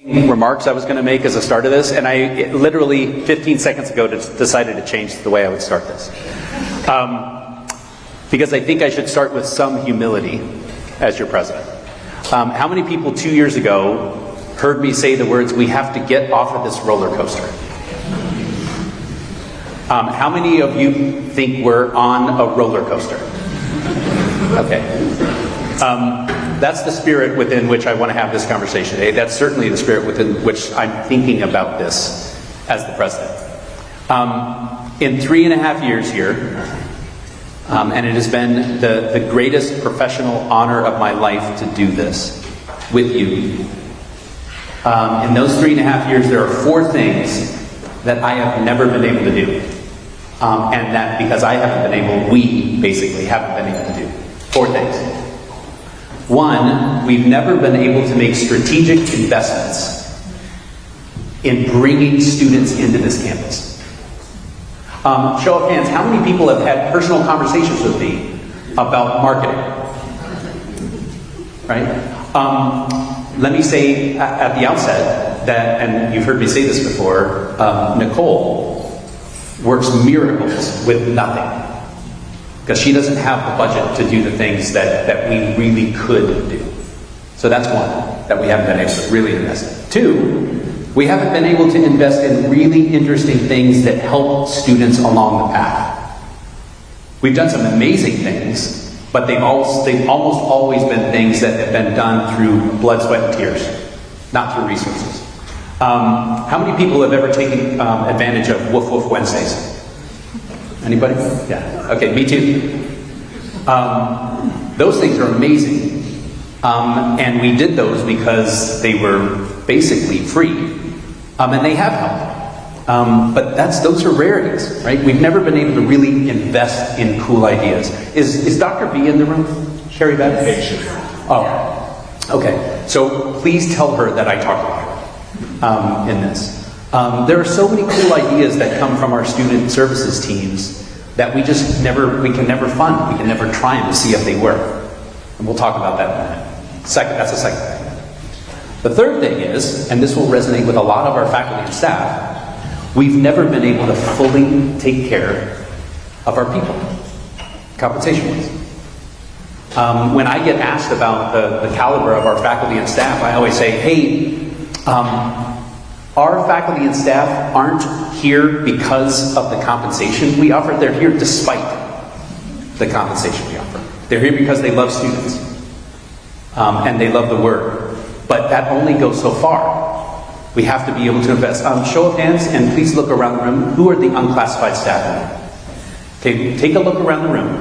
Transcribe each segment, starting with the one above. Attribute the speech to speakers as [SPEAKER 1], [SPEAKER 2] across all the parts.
[SPEAKER 1] remarks I was going to make as a start of this, and I literally 15 seconds ago decided to change the way I would start this. Because I think I should start with some humility as your president. How many people 2 years ago heard me say the words, "We have to get off of this roller coaster"? How many of you think we're on a roller coaster? Okay. That's the spirit within which I want to have this conversation today. That's certainly the spirit within which I'm thinking about this as the president. In 3.5 years here, and it has been the greatest professional honor of my life to do this with you. In those 3.5 years, there are 4 things that I have never been able to do. And that because I haven't been able, we basically haven't been able to do. 4 things. 1, we've never been able to make strategic investments in bringing students into this campus. Show of hands, how many people have had personal conversations with me about marketing? Right? Let me say at the outset that, and you've heard me say this before, Nicole works miracles with nothing. Because she doesn't have the budget to do the things that we really could do. So that's 1, that we haven't been able to really invest in. 2, we haven't been able to invest in really interesting things that help students along the path. We've done some amazing things, but they've almost always been things that have been done through blood, sweat, and tears, not through resources. How many people have ever taken advantage of Woof Woof Wednesdays? Anybody? Yeah. Okay, me too. Those things are amazing. And we did those because they were basically free. And they have helped. But those are rarities, right? We've never been able to really invest in cool ideas. Is Dr. B in the room? Sherry Beth? Oh, okay. So please tell her that I talked about her in this. There are so many cool ideas that come from our student services teams that we can never fund. We can never try them to see if they work. And we'll talk about that in a minute. That's the second thing. The third thing is, and this will resonate with a lot of our faculty and staff, we've never been able to fully take care of our people, compensation-wise. When I get asked about the caliber of our faculty and staff, I always say, hey, our faculty and staff aren't here because of the compensation we offer. They're here despite the compensation we offer. They're here because they love students. And they love the work. But that only goes so far. We have to be able to invest. Show of hands, and please look around the room. Who are the unclassified staff? Take a look around the room.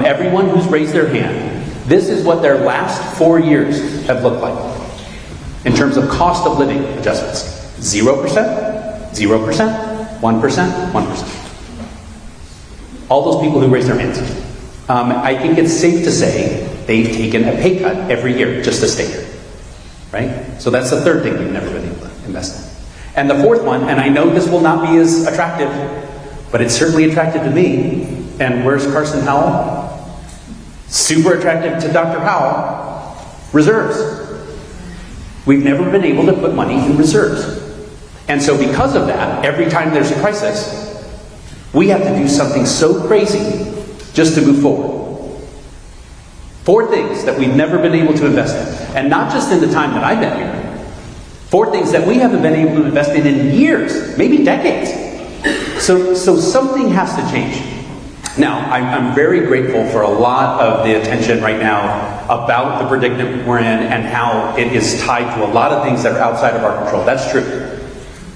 [SPEAKER 1] Everyone who's raised their hand, this is what their last 4 years have looked like. In terms of cost of living adjustments. 0%, 0%, 1%, 1%. All those people who raised their hands. I think it's safe to say they've taken a pay cut every year just to stay here. Right? So that's the third thing we've never been able to invest in. And the fourth one, and I know this will not be as attractive, but it's certainly attractive to me. And where's Carson Howell? Super attractive to Dr. Howell. Reserves. We've never been able to put money in reserves. And so because of that, every time there's a crisis, we have to do something so crazy just to move forward. 4 things that we've never been able to invest in. And not just in the time that I've been here. 4 things that we haven't been able to invest in years, maybe decades. So something has to change. Now, I'm very grateful for a lot of the attention right now about the predicament we're in and how it is tied to a lot of things that are outside of our control. That's true.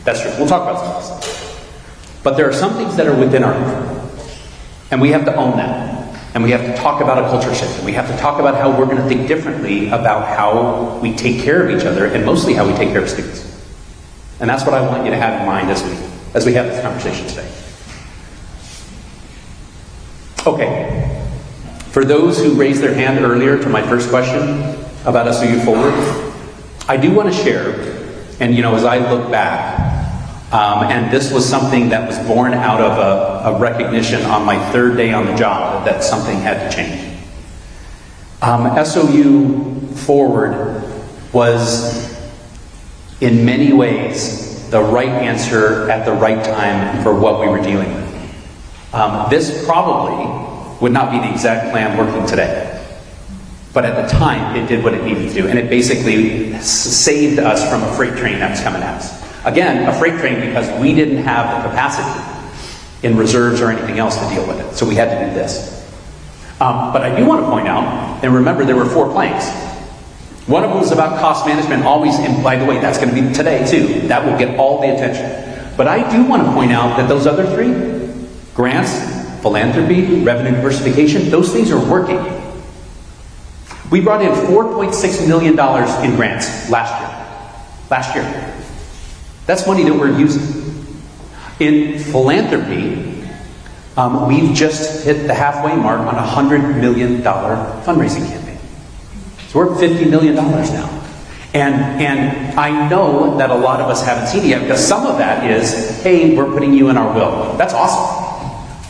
[SPEAKER 1] That's true. We'll talk about some of this. But there are some things that are within our control. And we have to own that. And we have to talk about a culture shift. And we have to talk about how we're going to think differently about how we take care of each other and mostly how we take care of students. And that's what I want you to have in mind as we have this conversation today. Okay, for those who raised their hand earlier to my first question about SOU Forward, I do want to share, and as I look back, and this was something that was born out of a recognition on my 3rd day on the job that something had to change. SOU Forward was in many ways, the right answer at the right time for what we were dealing with. This probably would not be the exact plan working today. But at the time, it did what it needed to do, and it basically saved us from a freight train that was coming at us. Again, a freight train because we didn't have the capacity in reserves or anything else to deal with it, so we had to do this. But I do want to point out, and remember there were 4 planks. One of them was about cost management, always, and by the way, that's going to be today too. That will get all the attention. But I do want to point out that those other 3, grants, philanthropy, revenue diversification, those things are working. We brought in $4.6 million in grants last year. That's money that we're using. In philanthropy, we've just hit the halfway mark on a $100 million fundraising campaign. So we're at $50 million now. And I know that a lot of us haven't seen it yet, because some of that is, hey, we're putting you in our will. That's awesome.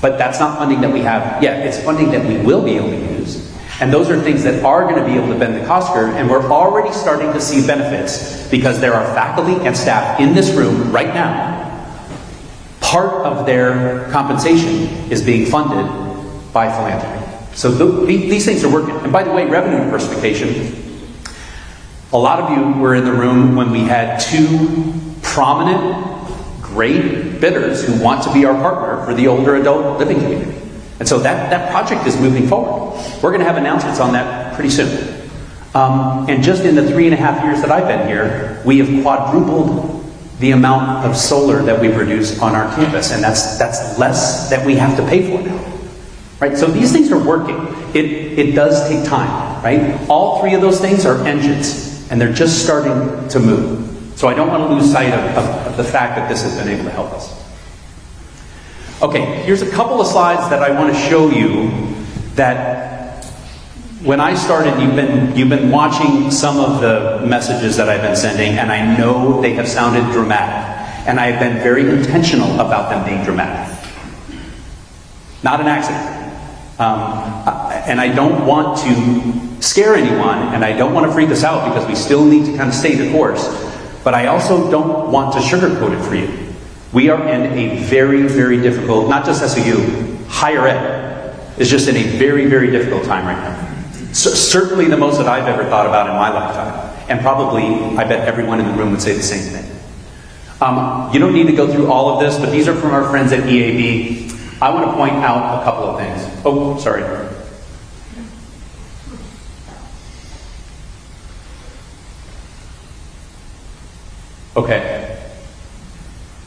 [SPEAKER 1] But that's not funding that we have yet. It's funding that we will be able to use. And those are things that are going to be able to bend the cost curve, and we're already starting to see benefits because there are faculty and staff in this room right now. Part of their compensation is being funded by philanthropy. So these things are working. And by the way, revenue diversification. A lot of you were in the room when we had 2 prominent, great bidders who want to be our partner for the older adult living community. And so that project is moving forward. We're going to have announcements on that pretty soon. And just in the 3.5 years that I've been here, we have quadrupled the amount of solar that we produce on our campus, and that's less that we have to pay for now. Right? So these things are working. It does take time, right? All 3 of those things are engines, and they're just starting to move. So I don't want to lose sight of the fact that this has been able to help us. Okay, here's a couple of slides that I want to show you that when I started, you've been watching some of the messages that I've been sending, and I know they have sounded dramatic. And I have been very intentional about them being dramatic. Not an accident. And I don't want to scare anyone, and I don't want to freak us out because we still need to kind of stay the course. But I also don't want to sugarcoat it for you. We are in a very, very difficult, not just SOU, higher ed is just in a very, very difficult time right now. So, certainly the most that I've ever thought about in my lifetime. And probably, I bet everyone in the room would say the same thing. You don't need to go through all of this, but these are from our friends at EAB. I want to point out a couple of things. Oh, sorry. Okay.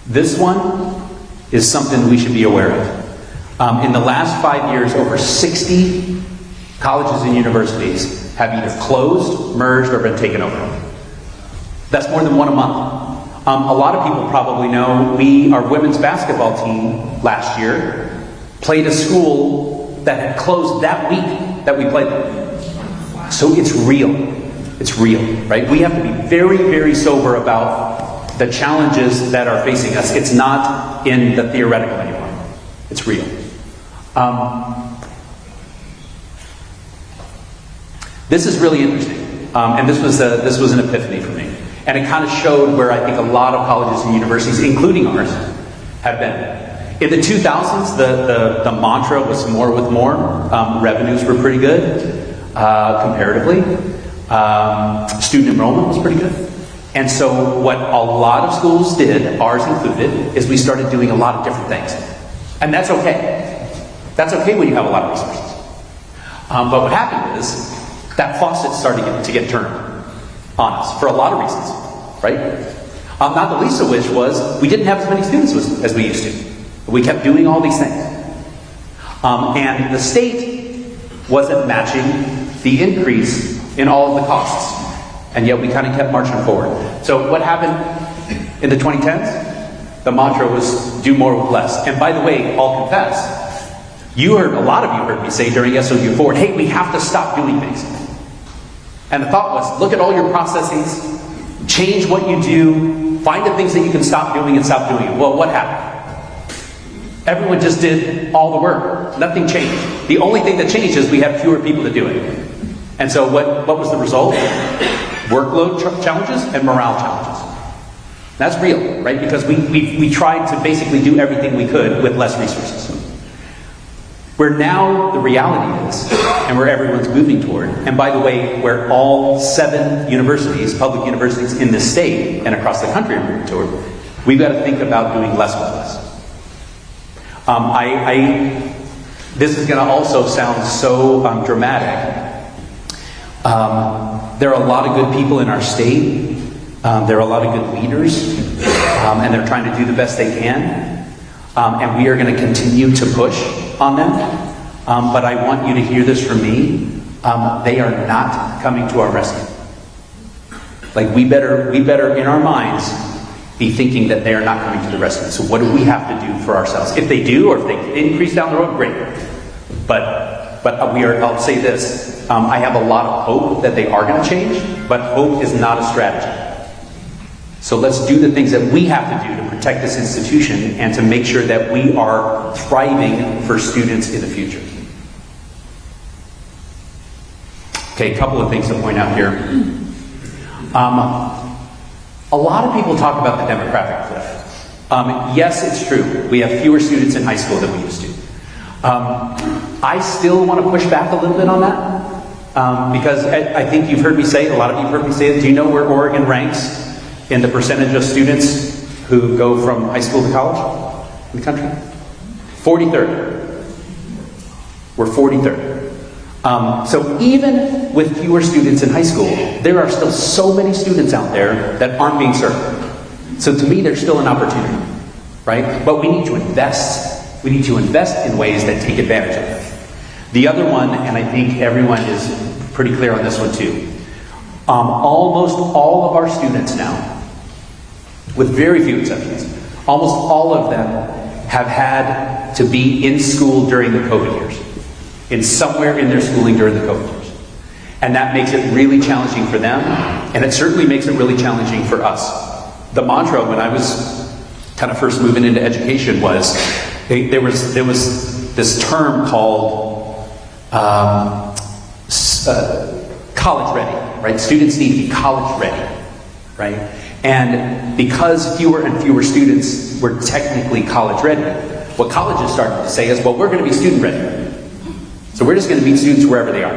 [SPEAKER 1] This one is something we should be aware of. In the last 5 years, over 60 colleges and universities have either closed, merged, or been taken over. That's more than 1 a month. A lot of people probably know our women's basketball team last year played a school that had closed that week that we played them. So it's real. It's real, right? We have to be very, very sober about the challenges that are facing us. It's not in the theoretical anymore. It's real. This is really interesting, and this was an epiphany for me. And it kind of showed where I think a lot of colleges and universities, including ours, have been. In the 2000s, the mantra was more with more. Revenues were pretty good, comparatively. Student enrollment was pretty good. And so what a lot of schools did, ours included, is we started doing a lot of different things. And that's okay. That's okay when you have a lot of resources. But what happened is, that faucet started to get turned on us for a lot of reasons, right? Not the least of which was we didn't have as many students as we used to. We kept doing all these things. And the state wasn't matching the increase in all of the costs. And yet we kind of kept marching forward. So what happened in the 2010s? The mantra was do more with less. And by the way, I'll confess, a lot of you heard me say during SOU Forward, hey, we have to stop doing things. And the thought was, look at all your processes, change what you do, find the things that you can stop doing and stop doing it. Well, what happened? Everyone just did all the work. Nothing changed. The only thing that changed is we have fewer people to do it. And so what was the result? Workload challenges and morale challenges. That's real, right? Because we tried to basically do everything we could with less resources. Where now the reality is, and where everyone's moving toward, and by the way, where all 7 universities, public universities in this state and across the country are moving toward, we've got to think about doing less with less. This is going to also sound so dramatic. There are a lot of good people in our state. There are a lot of good leaders, and they're trying to do the best they can. And we are going to continue to push on them. But I want you to hear this from me. They are not coming to our rescue. Like, we better in our minds be thinking that they are not coming to the rescue. So what do we have to do for ourselves? If they do, or if they increase down the road, great. But I'll say this. I have a lot of hope that they are going to change, but hope is not a strategy. So let's do the things that we have to do to protect this institution and to make sure that we are thriving for students in the future. Okay, a couple of things to point out here. A lot of people talk about the demographic cliff. Yes, it's true. We have fewer students in high school than we used to. I still want to push back a little bit on that because I think you've heard me say, a lot of you have heard me say it. Do you know where Oregon ranks in the percentage of students who go from high school to college in the country? 43rd. We're 43rd. So even with fewer students in high school, there are still so many students out there that aren't being served. So to me, there's still an opportunity, right? But we need to invest. We need to invest in ways that take advantage of it. The other one, and I think everyone is pretty clear on this one too, almost all of our students now, with very few exceptions, almost all of them have had to be in school during the COVID years, in somewhere in their schooling during the COVID years. And that makes it really challenging for them, and it certainly makes it really challenging for us. The mantra when I was kind of first moving into education was, there was this term called college ready, right? Students need to be college ready, right? And because fewer and fewer students were technically college ready, what colleges started to say is, well, we're going to be student ready. So we're just going to meet students wherever they are.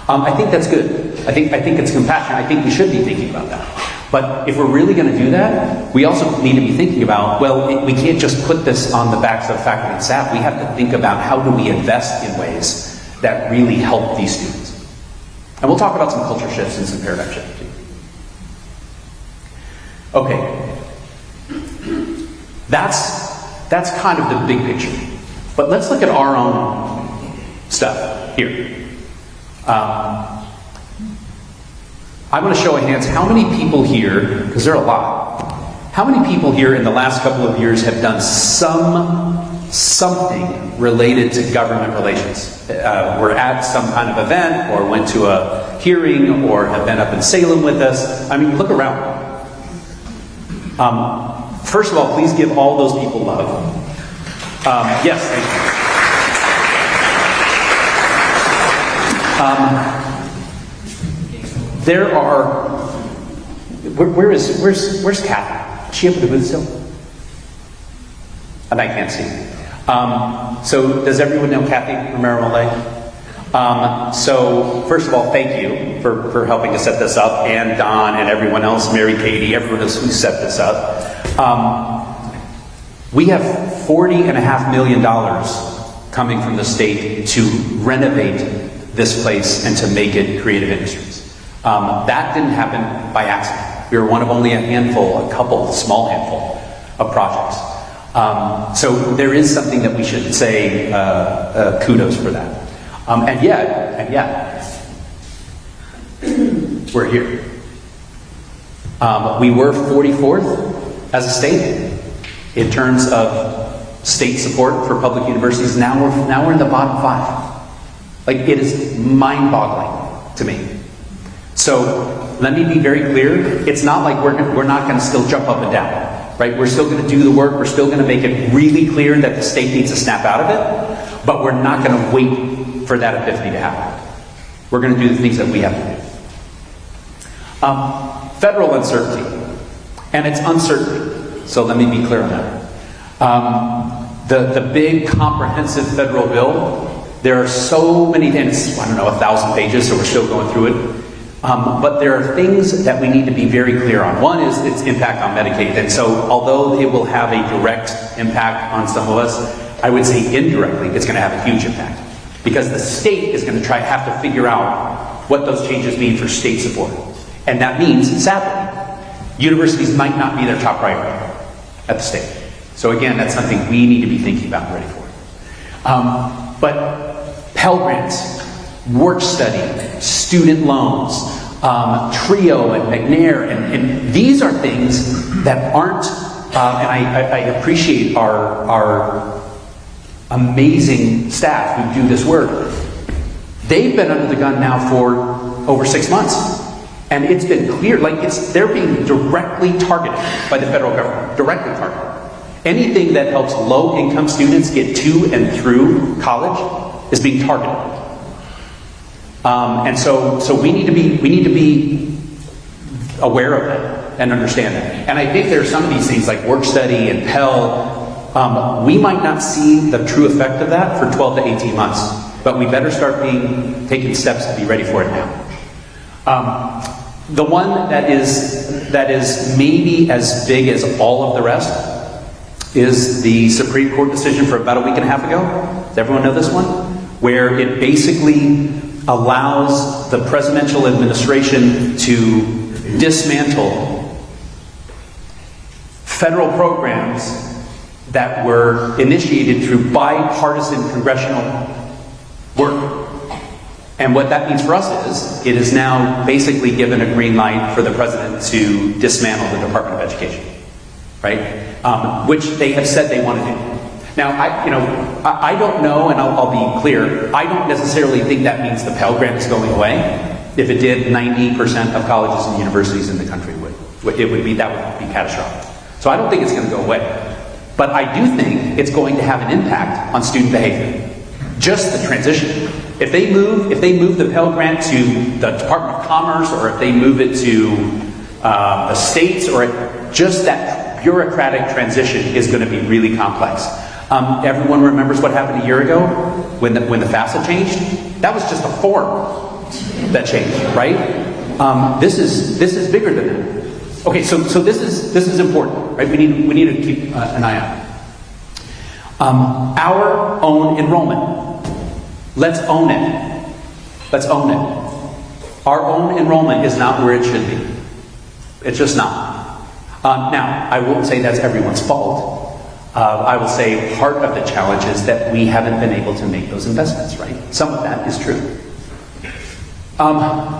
[SPEAKER 1] I think that's good. I think it's compassionate. I think we should be thinking about that. But if we're really going to do that, we also need to be thinking about, well, we can't just put this on the backs of faculty and staff. We have to think about how do we invest in ways that really help these students. And we'll talk about some culture shifts and some paradigm shifts too. Okay. That's kind of the big picture. But let's look at our own stuff here. I'm going to show of hands how many people here, because there are a lot, how many people here in the last couple of years have done something related to government relations? Were at some kind of event, or went to a hearing, or have been up in Salem with us. I mean, look around. First of all, please give all those people love. Yes, thank you. There are. Where's Kathy? Is she up at the booth still? And I can't see. So does everyone know Kathy Romero-Malay? So first of all, thank you for helping to set this up, and Don and everyone else, Mary Katie, everyone else who set this up. We have $40.5 million coming from the state to renovate this place and to make it creative industries. That didn't happen by accident. We were one of only a small handful of projects. So there is something that we should say kudos for that. And yet, we're here. We were 44th as a state in terms of state support for public universities. Now we're in the bottom 5. Like, it is mind-boggling to me. So let me be very clear. It's not like we're not going to still jump up and down, right? We're still going to do the work. We're still going to make it really clear that the state needs to snap out of it, but we're not going to wait for that epiphany to happen. We're going to do the things that we have to do. Federal uncertainty. And it's uncertainty. So let me be clear on that. The big comprehensive federal bill, there are so many things, I don't know, 1,000 pages, so we're still going through it. But there are things that we need to be very clear on. One is its impact on Medicaid. And so although it will have a direct impact on some of us, I would say indirectly it's going to have a huge impact. Because the state is going to have to figure out what those changes mean for state support. And that means, sadly, universities might not be their top priority at the state. So again, that's something we need to be thinking about and ready for. But Pell Grants, work study, student loans, TRIO and McNair, and these are things that aren't, and I appreciate our amazing staff who do this work. They've been under the gun now for over 6 months. And it's been clear, like they're being directly targeted by the federal government, directly targeted. Anything that helps low-income students get to and through college is being targeted. And so we need to be aware of that and understand that. And I think there are some of these things like work study and Pell, we might not see the true effect of that for 12 to 18 months, but we better start taking steps to be ready for it now. The one that is maybe as big as all of the rest is the Supreme Court decision for about a week and a half ago. Does everyone know this one? Where it basically allows the presidential administration to dismantle federal programs that were initiated through bipartisan congressional work. And what that means for us is, it is now basically given a green light for the president to dismantle the Department of Education, right? Which they have said they want to do. Now, I don't know, andLl be clear, I don't necessarily think that means the Pell Grant is going away. If it did, 90% of colleges and universities in the country would. That would be catastrophic. So I don't think it's going to go away. But I do think it's going to have an impact on student behavior. Just the transition. If they move the Pell Grant to the Department of Commerce, or if they move it to the states, or just that bureaucratic transition is going to be really complex. Everyone remembers what happened a year ago when the FAFSA changed. That was just a form that changed, right? This is bigger than that. Okay, so this is important, right? We need to keep an eye on it. Our own enrollment. Let's own it. Let's own it. Our own enrollment is not where it should be. It's just not. Now, I won't say that's everyone's fault. I will say part of the challenge is that we haven't been able to make those investments, right? Some of that is true.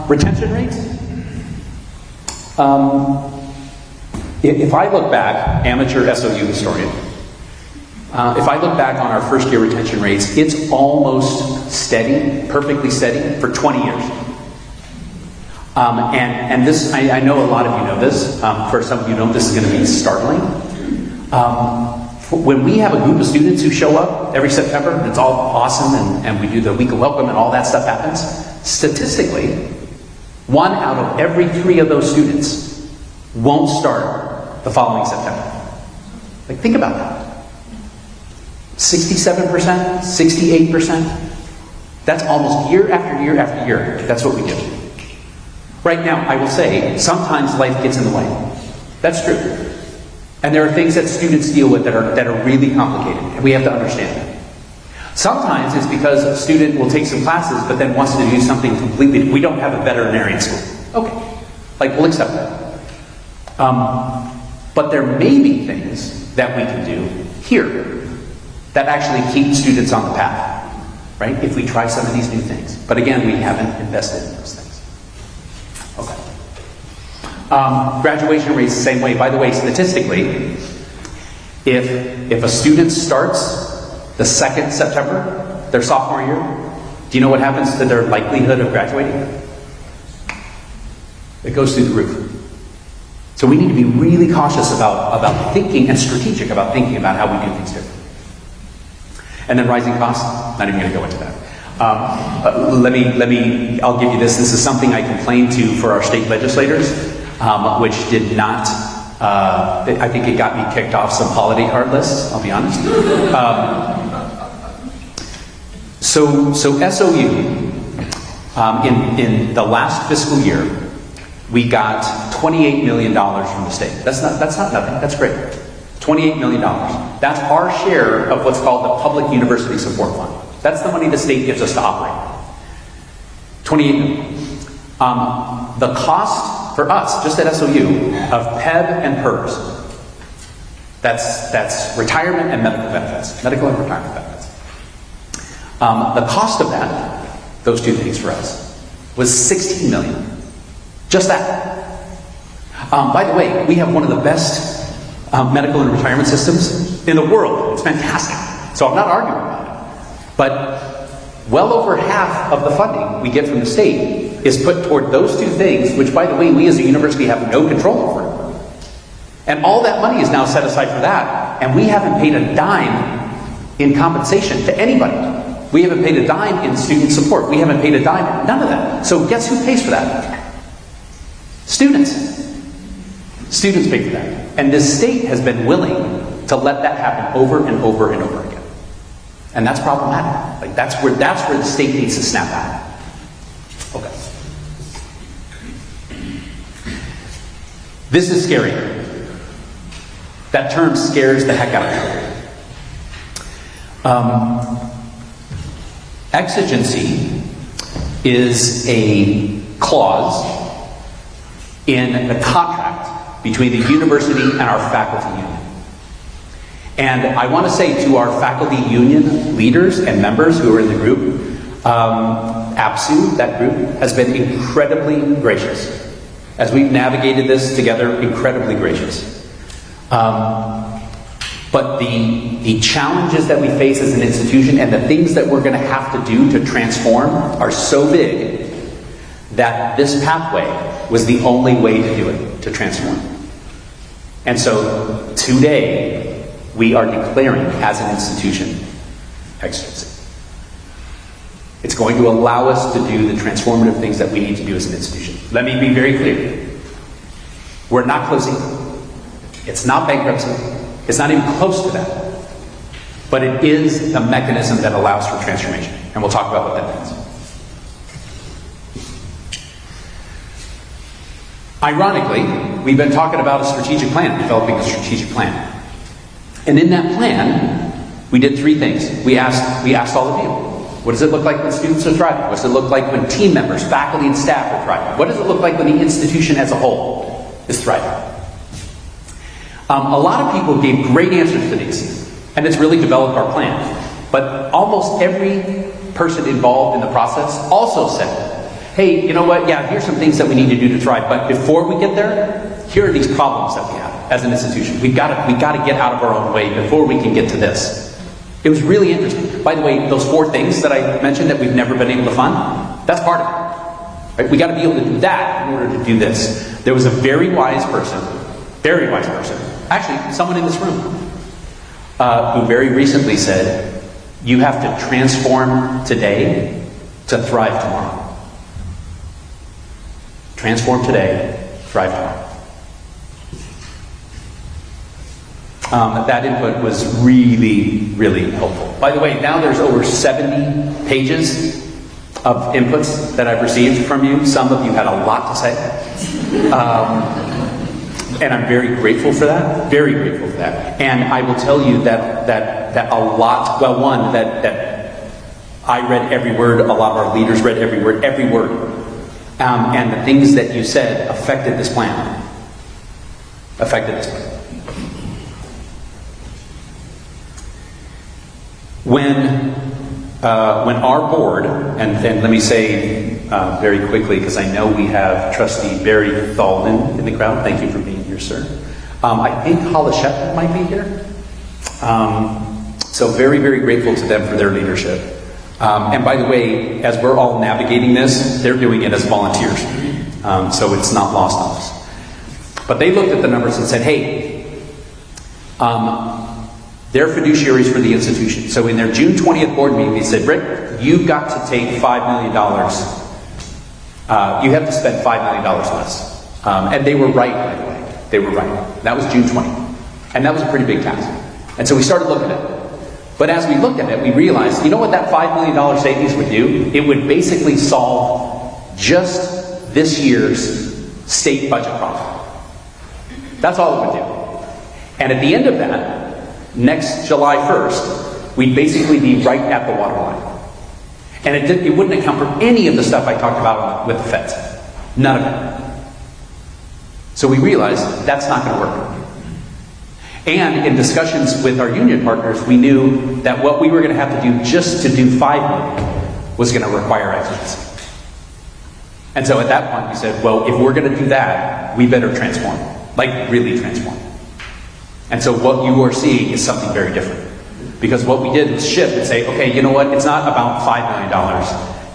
[SPEAKER 1] Retention rates. If I look back, amateur SOU historian, if I look back on our first year retention rates, it's almost steady, perfectly steady, for 20 years. And this, I know a lot of you know this. For some of you don't, this is going to be startling. When we have a group of students who show up every September, and it's all awesome, and we do the week of welcome and all that stuff happens, statistically, 1 out of every 3 of those students won't start the following September. Like, think about that. 67%, 68%. That's almost year after year after year. That's what we do. Right now, I will say, sometimes life gets in the way. That's true. And there are things that students deal with that are really complicated, and we have to understand that. Sometimes it's because a student will take some classes, but then wants to do something completely. We don't have a veterinarian school. Okay. Like, we'll accept that. But there may be things that we can do here that actually keep students on the path, right? If we try some of these new things. But again, we haven't invested in those things. Okay. Graduation rates the same way. By the way, statistically, if a student starts the 2nd September, their sophomore year, do you know what happens to their likelihood of graduating? It goes through the roof. So we need to be really cautious about thinking and strategic about thinking about how we do things differently. And then rising costs, not even going to go into that. I'll give you this. This is something I complained to for our state legislators, which did not I think it got me kicked off some holiday card lists, I'll be honest. So SOU, in the last fiscal year, we got $28 million from the state. That's not nothing, that's great. $28 million. That's our share of what's called the Public University Support Fund. That's the money the state gives us to operate. $28 million. The cost for us, just at SOU, of PEB and PERS, that's retirement and medical benefits, medical and retirement benefits. The cost of that, those two things for us, was $16 million. Just that. By the way, we have one of the best medical and retirement systems in the world. It's fantastic. So I'm not arguing about it. But well over half of the funding we get from the state is put toward those two things, which, by the way, we as a university have no control over. And all that money is now set aside for that, and we haven't paid a dime in compensation to anybody. We haven't paid a dime in student support. We haven't paid a dime, none of that. So guess who pays for that? Students. Students pay for that. And the state has been willing to let that happen over and over and over again. And that's problematic. Like that's where the state needs to snap out. Okay. This is scary. That term scares the heck out of me. Exigency is a clause in the contract between the university and our faculty union. And I want to say to our faculty union leaders and members who are in the group, APSU, that group, has been incredibly gracious. As we've navigated this together, incredibly gracious. But the challenges that we face as an institution and the things that we're going to have to do to transform are so big that this pathway was the only way to do it, to transform. And so today, we are declaring as an institution exigency. It's going to allow us to do the transformative things that we need to do as an institution. Let me be very clear. We're not closing. It's not bankruptcy. It's not even close to that. But it is the mechanism that allows for transformation. And we'll talk about what that means. Ironically, we've been talking about a strategic plan, developing a strategic plan. And in that plan, we did three things. We asked all of you, what does it look like when students are thriving? What does it look like when team members, faculty, and staff are thriving? What does it look like when the institution as a whole is thriving? A lot of people gave great answers to these, and it's really developed our plan. But almost every person involved in the process also said, hey, you know what, yeah, here's some things that we need to do to thrive, but before we get there, here are these problems that we have as an institution. We've got to get out of our own way before we can get to this. It was really interesting. By the way, those four things that I mentioned that we've never been able to fund, that's part of it. Right? We got to be able to do that in order to do this. There was a very wise person, actually someone in this room, who very recently said, you have to transform today to thrive tomorrow. Transform today, thrive tomorrow. That input was really, really helpful. By the way, now there's over 70 pages of inputs that I've received from you. Some of you had a lot to say. And I'm very grateful for that. Very grateful for that. And I will tell you that a lot, well, one, that I read every word, a lot of our leaders read every word. And the things that you said affected this plan. When our board, and let me say very quickly, because I know we have Trustee Barry Thalden in the crowd. Thank you for being here, sir. I think Hala Shep might be here. So very, very grateful to them for their leadership. And by the way, as we're all navigating this, they're doing it as volunteers. So it's not lost on us. But they looked at the numbers and said, hey, they're fiduciaries for the institution. So in their June 20th board meeting, they said, Rick, you've got to take $5 million. You have to spend $5 million less. And they were right, by the way. They were right. That was June 20. And that was a pretty big task. And so we started looking at it. But as we looked at it, we realized, you know what that $5 million savings would do? It would basically solve just this year's state budget problem. That's all it would do. And at the end of that, next July 1st, we'd basically be right at the waterline. And it wouldn't account for any of the stuff I talked about with the feds. None of it. So we realized that's not going to work. And in discussions with our union partners, we knew that what we were going to have to do just to do 5 million was going to require exigency. And so at that point we said, well, if we're going to do that, we better transform. Like, really transform. And so what you are seeing is something very different. Because what we did was shift and say, okay, you know what? It's not about $5 million.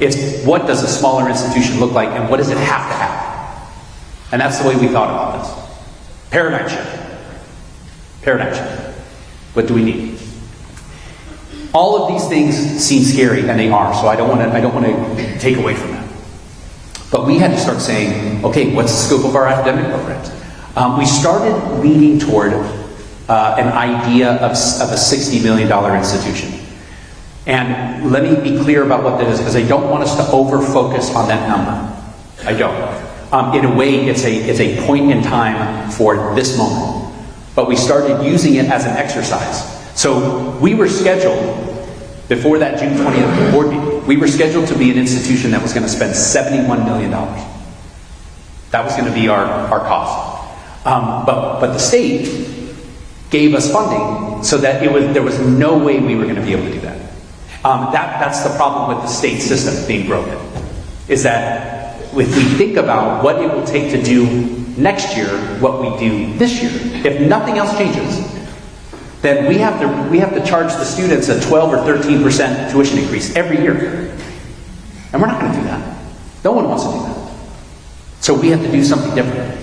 [SPEAKER 1] It's what does a smaller institution look like and what does it have to have? And that's the way we thought about this. Paradigm shift. Paradigm shift. What do we need? All of these things seem scary, and they are, so I don't want to take away from that. But we had to start saying, okay, what's the scope of our academic programs? We started leaning toward an idea of a $60 million institution. And let me be clear about what that is, because I don't want us to over-focus on that number. I don't. In a way, it's a point in time for this moment. But we started using it as an exercise. So we were scheduled, before that June 20th board meeting, we were scheduled to be an institution that was going to spend $71 million. That was going to be our cost. But the state gave us funding so that there was no way we were going to be able to do that. That's the problem with the state system being broken, is that if we think about what it will take to do next year what we do this year, if nothing else changes, then we have to charge the students a 12 or 13% tuition increase every year. And we're not going to do that. No one wants to do that. So we have to do something different.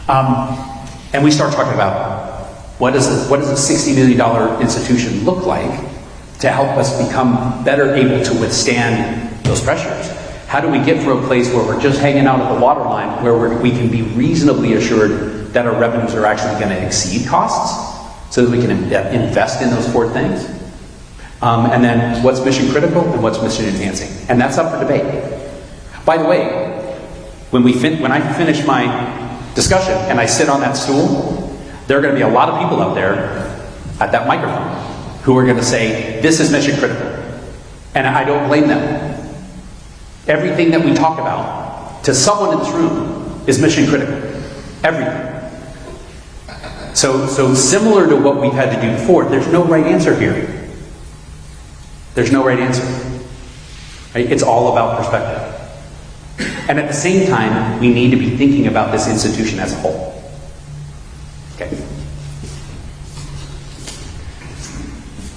[SPEAKER 1] And we start talking about what does a $60 million institution look like to help us become better able to withstand those pressures. How do we get from a place where we're just hanging out at the waterline, where we can be reasonably assured that our revenues are actually going to exceed costs, so that we can invest in those 4 things? And then what's mission critical and what's mission enhancing? And that's up for debate. By the way, when I finish my discussion and I sit on that stool, there are going to be a lot of people out there at that microphone who are going to say, this is mission critical. And I don't blame them. Everything that we talk about to someone in this room is mission critical. Everything. So similar to what we've had to do before, there's no right answer here. There's no right answer. Right? It's all about perspective. And at the same time, we need to be thinking about this institution as a whole. Okay.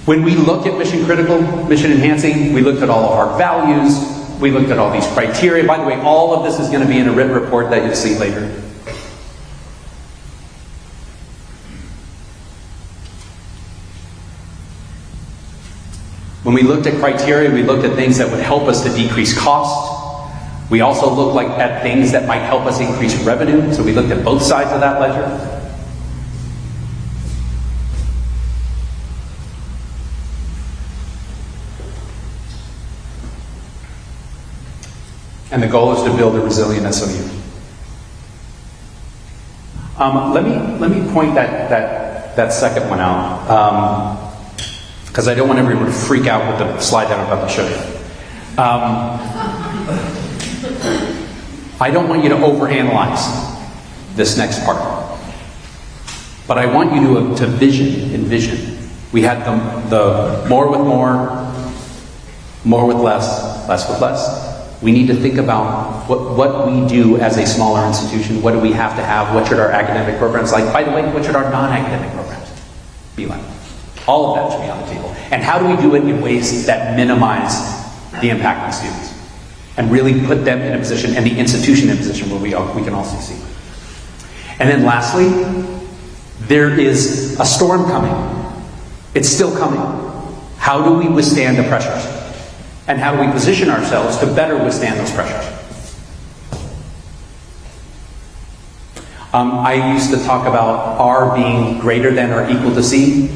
[SPEAKER 1] When we look at mission critical, mission enhancing, we looked at all of our values. We looked at all these criteria. By the way, all of this is going to be in a written report that you'll see later. When we looked at criteria, we looked at things that would help us to decrease cost. We also looked at things that might help us increase revenue. So we looked at both sides of that ledger. And the goal is to build a resilient SOU. Let me point that second one out, because I don't want everyone to freak out with the slide that I'm about to show you. I don't want you to overanalyze this next part, but I want you to envision. We had the more with more with less with less. We need to think about what we do as a smaller institution. What do we have to have? What should our academic programs like? By the way, what should our non-academic programs be like? All of that should be on the table. And how do we do it in ways that minimize the impact on students? And really put them in a position, and the institution in a position where we can also see. And then lastly, there is a storm coming. It's still coming. How do we withstand the pressures? And how do we position ourselves to better withstand those pressures? I used to talk about R being greater than or equal to C.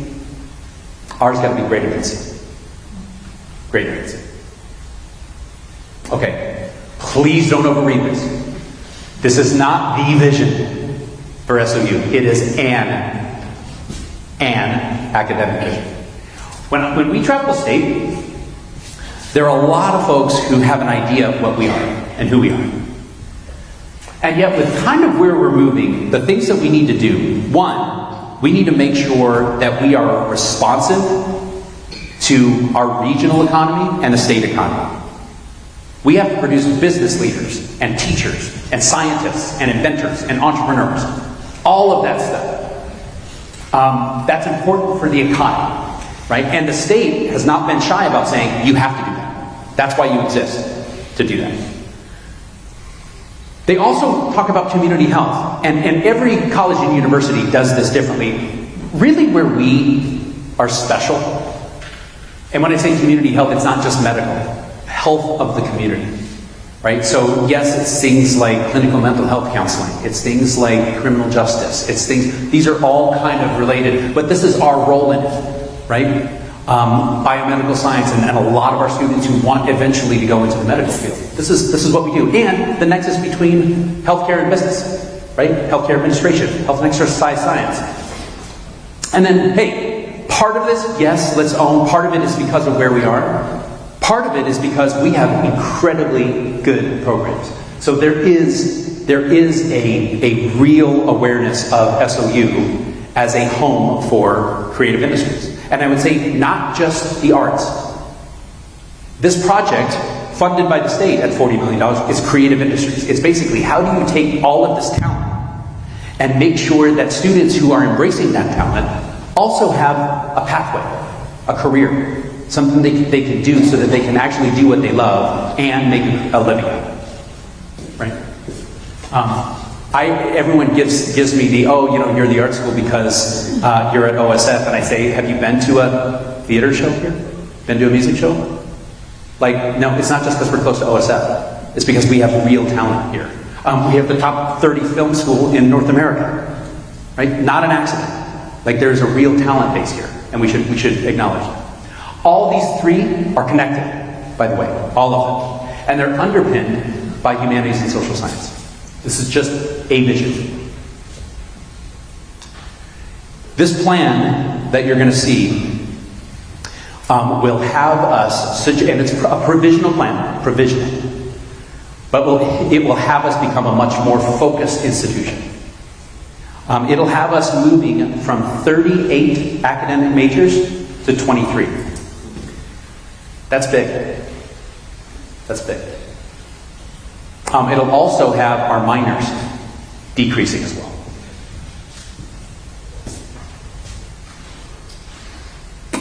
[SPEAKER 1] R's got to be greater than C. Greater than C. Okay, please don't overread this. This is not the vision for SOU. It is an academic vision. When we travel the state, there are a lot of folks who have an idea of what we are and who we are. And yet, with kind of where we're moving, the things that we need to do, one, we need to make sure that we are responsive to our regional economy and the state economy. We have to produce business leaders and teachers and scientists and inventors and entrepreneurs. All of that stuff. That's important for the economy, right? And the state has not been shy about saying, you have to do that. That's why you exist, to do that. They also talk about community health. And every college and university does this differently. Really where we are special, and when I say community health, it's not just medical. Health of the community, right? So yes, it's things like clinical mental health counseling. It's things like criminal justice. It's things, these are all kind of related, but this is our role in it, right? Biomedical science and a lot of our students who want eventually to go into the medical field. This is what we do. And the nexus between healthcare and business, right? Healthcare administration, health and exercise science. And then, hey, part of this, yes, let's own, part of it is because of where we are. Part of it is because we have incredibly good programs. So there is a real awareness of SOU as a home for creative industries. And I would say not just the arts. This project, funded by the state at $40 million, is creative industries. It's basically how do you take all of this talent and make sure that students who are embracing that talent also have a pathway, a career. Something they can do so that they can actually do what they love and make a living out of it, right? Everyone gives me the, you're the art school because you're at OSF, and I say, have you been to a theater show here? Been to a music show? Like, no, it's not just because we're close to OSF. It's because we have real talent here. We have the top 30 film school in North America, right? Not an accident. Like, there's a real talent base here, and we should acknowledge that. All these three are connected, by the way, all of them. And they're underpinned by humanities and social science. This is just a vision. This plan that you're going to see will have us, and it's a provisional plan, provisional, but it will have us become a much more focused institution. It'll have us moving from 38 academic majors to 23. That's big. That's big. It'll also have our minors decreasing as well.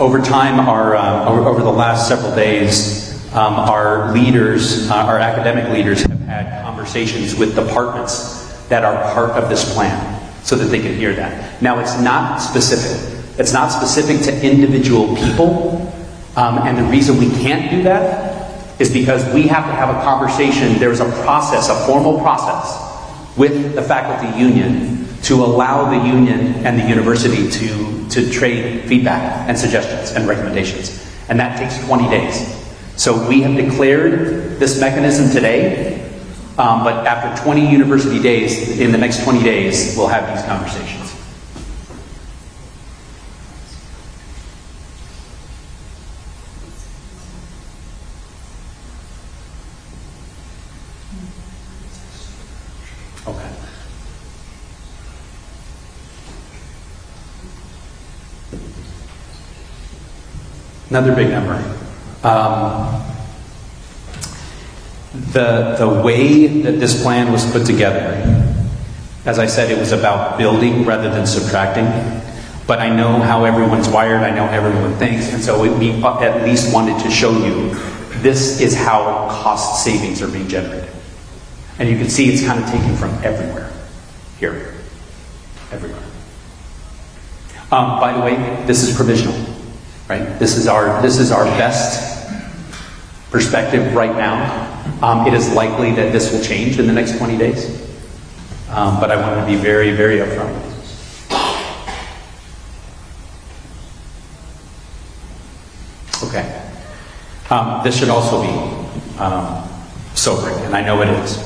[SPEAKER 1] Over time, over the last several days, our leaders, our academic leaders, have had conversations with departments that are part of this plan, so that they can hear that. Now, it's not specific. It's not specific to individual people. And the reason we can't do that is because we have to have a conversation. There's a process, a formal process with the faculty union to allow the union and the university to trade feedback and suggestions and recommendations. And that takes 20 days. So we have declared this mechanism today, but after 20 university days, in the next 20 days, we'll have these conversations. Okay. Another big number. The way that this plan was put together, as I said, it was about building rather than subtracting. But I know how everyone's wired, I know how everyone thinks, and so we at least wanted to show you this is how cost savings are being generated. And you can see it's kind of taken from everywhere. Here. Everywhere. By the way, this is provisional. Right? This is our best perspective right now. It is likely that this will change in the next 20 days. but I wanted to be very, very upfront. Okay. This should also be sobering, and I know it is.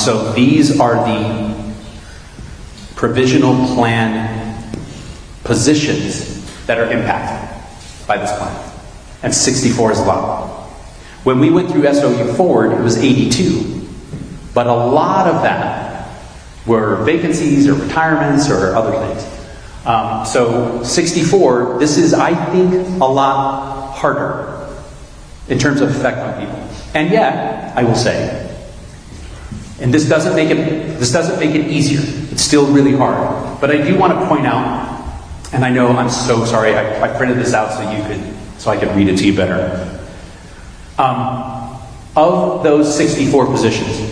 [SPEAKER 1] So these are the provisional plan positions that are impacted by this plan. And 64 is a lot. When we went through SOU forward, it was 82. But a lot of that were vacancies or retirements or other things. So 64, this is, I think, a lot harder in terms of effect on people. And yet, I will say, and this doesn't make it easier. It's still really hard. But I do want to point out, and I know I'm so sorry, I printed this out so I could read it to you better. Of those 64 positions,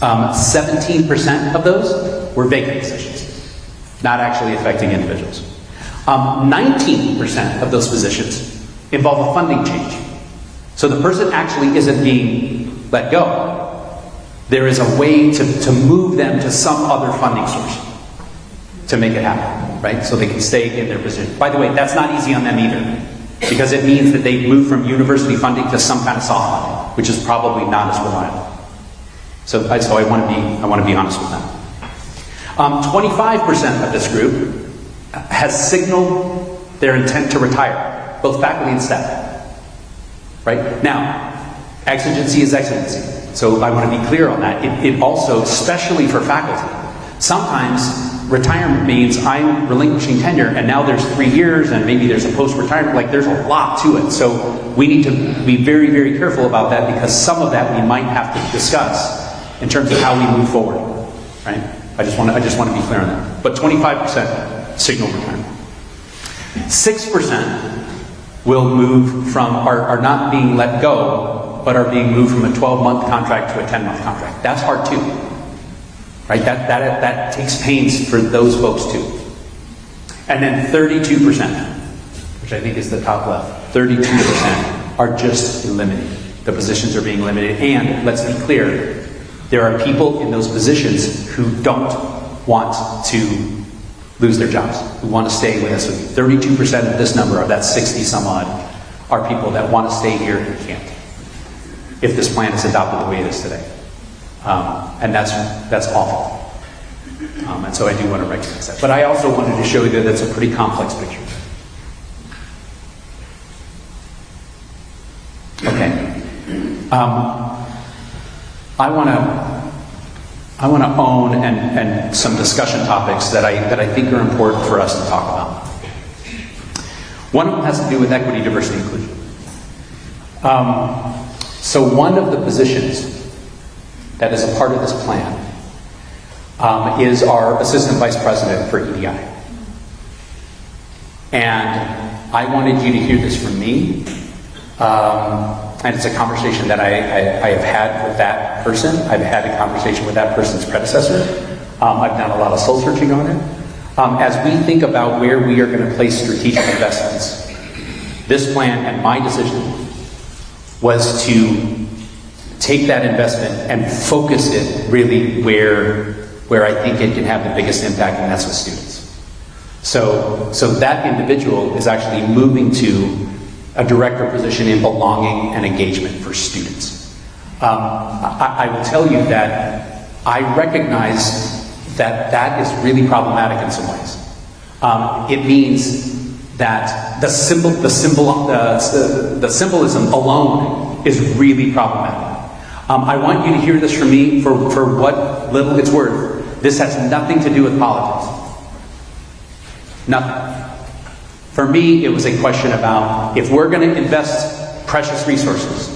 [SPEAKER 1] 17% of those were vacant positions, not actually affecting individuals. 19% of those positions involve a funding change. So the person actually isn't being let go. There is a way to move them to some other funding source to make it happen, right? So they can stay in their position. By the way, that's not easy on them either, because it means that they move from university funding to some kind of soft funding, which is probably not as reliable. So I want to be honest with them. 25% of this group has signaled their intent to retire, both faculty and staff. Right? Now, exigency is exigency. So I want to be clear on that. It also, especially for faculty, sometimes retirement means I'm relinquishing tenure and now there's 3 years and maybe there's a post-retirement, like there's a lot to it. So we need to be very, very careful about that, because some of that we might have to discuss in terms of how we move forward. Right? I just want to be clear on that. But 25% signal retirement. 6% will move from, are not being let go, but are being moved from a 12-month contract to a 10-month contract. That's hard too. Right? That takes pains for those folks too. And then 32%, which I think is the top left, 32% are just eliminated. The positions are being eliminated. And let's be clear, there are people in those positions who don't want to lose their jobs, who want to stay with us. 32% of this number, of that 60 some odd, are people that want to stay here and can't, if this plan is adopted the way it is today. And that's awful. And so I do want to recognize that. But I also wanted to show you that that's a pretty complex picture. Okay. I want to own and some discussion topics that I think are important for us to talk about. One of them has to do with equity, diversity, inclusion. So one of the positions that is a part of this plan is our assistant vice president for EDI. And I wanted you to hear this from me. And it's a conversation that I have had with that person. I've had a conversation with that person's predecessor. I've done a lot of soul searching on it. As we think about where we are going to place strategic investments, this plan and my decision was to take that investment and focus it really where I think it can have the biggest impact, and that's with students. So that individual is actually moving to a director position in belonging and engagement for students. I will tell you that I recognize that is really problematic in some ways. It means that the symbolism alone is really problematic. I want you to hear this from me for what little it's worth. This has nothing to do with politics. Nothing. For me, it was a question about, if we're going to invest precious resources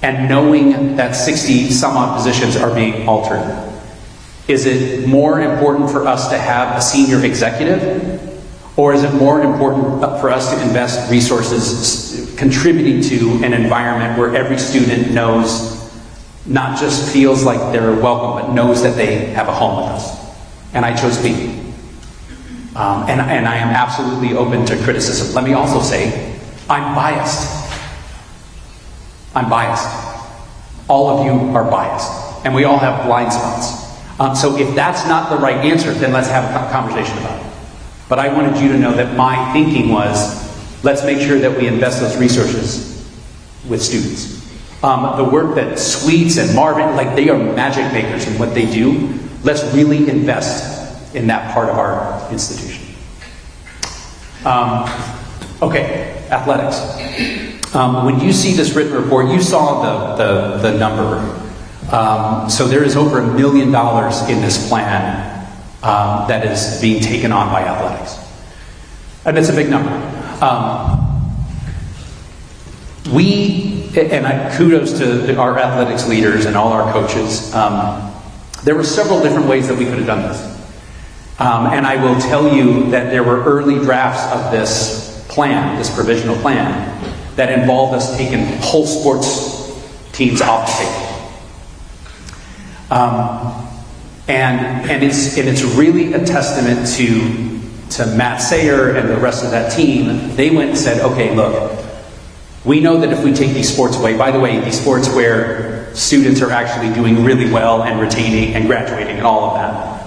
[SPEAKER 1] and knowing that 60 some odd positions are being altered, is it more important for us to have a senior executive, or is it more important for us to invest resources contributing to an environment where every student knows, not just feels like they're welcome, but knows that they have a home with us? And I chose B. And I am absolutely open to criticism. Let me also say, I'm biased. I'm biased. All of you are biased. And we all have blind spots. So if that's not the right answer, then let's have a conversation about it. But I wanted you to know that my thinking was, let's make sure that we invest those resources with students. The work that Sweets and Marvin, like, they are magic makers in what they do. Let's really invest in that part of our institution. Okay, athletics. When you see this written report, you saw the number. So there is over $1 million in this plan that is being taken on by athletics. And it's a big number. Kudos to our athletics leaders and all our coaches. There were several different ways that we could have done this. And I will tell you that there were early drafts of this plan, this provisional plan, that involved us taking whole sports teams off the table. And it's really a testament to Matt Sayer and the rest of that team. They went and said, okay, look, we know that if we take these sports away, by the way, these sports where students are actually doing really well and retaining and graduating and all of that,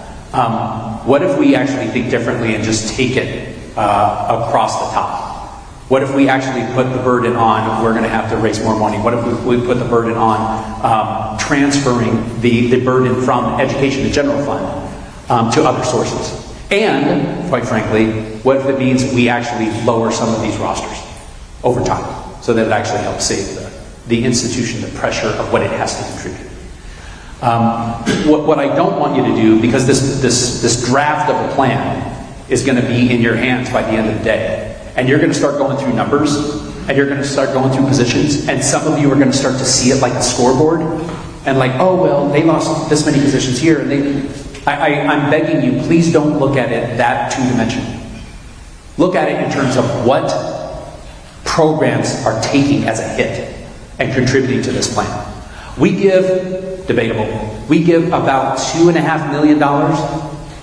[SPEAKER 1] what if we actually think differently and just take it across the top? What if we actually put the burden on, we're going to have to raise more money? What if we put the burden on transferring the burden from education to general fund to other sources? And, quite frankly, what if it means we actually lower some of these rosters over time so that it actually helps save the institution the pressure of what it has to contribute? What I don't want you to do, because this draft of a plan is going to be in your hands by the end of the day, and you're going to start going through numbers, and you're going to start going through positions, and some of you are going to start to see it like a scoreboard, and like, oh, well, they lost this many positions here, and I'm begging you, please don't look at it that two-dimensional. Look at it in terms of what programs are taking as a hit and contributing to this plan. We give, debatable, we give about $2.5 million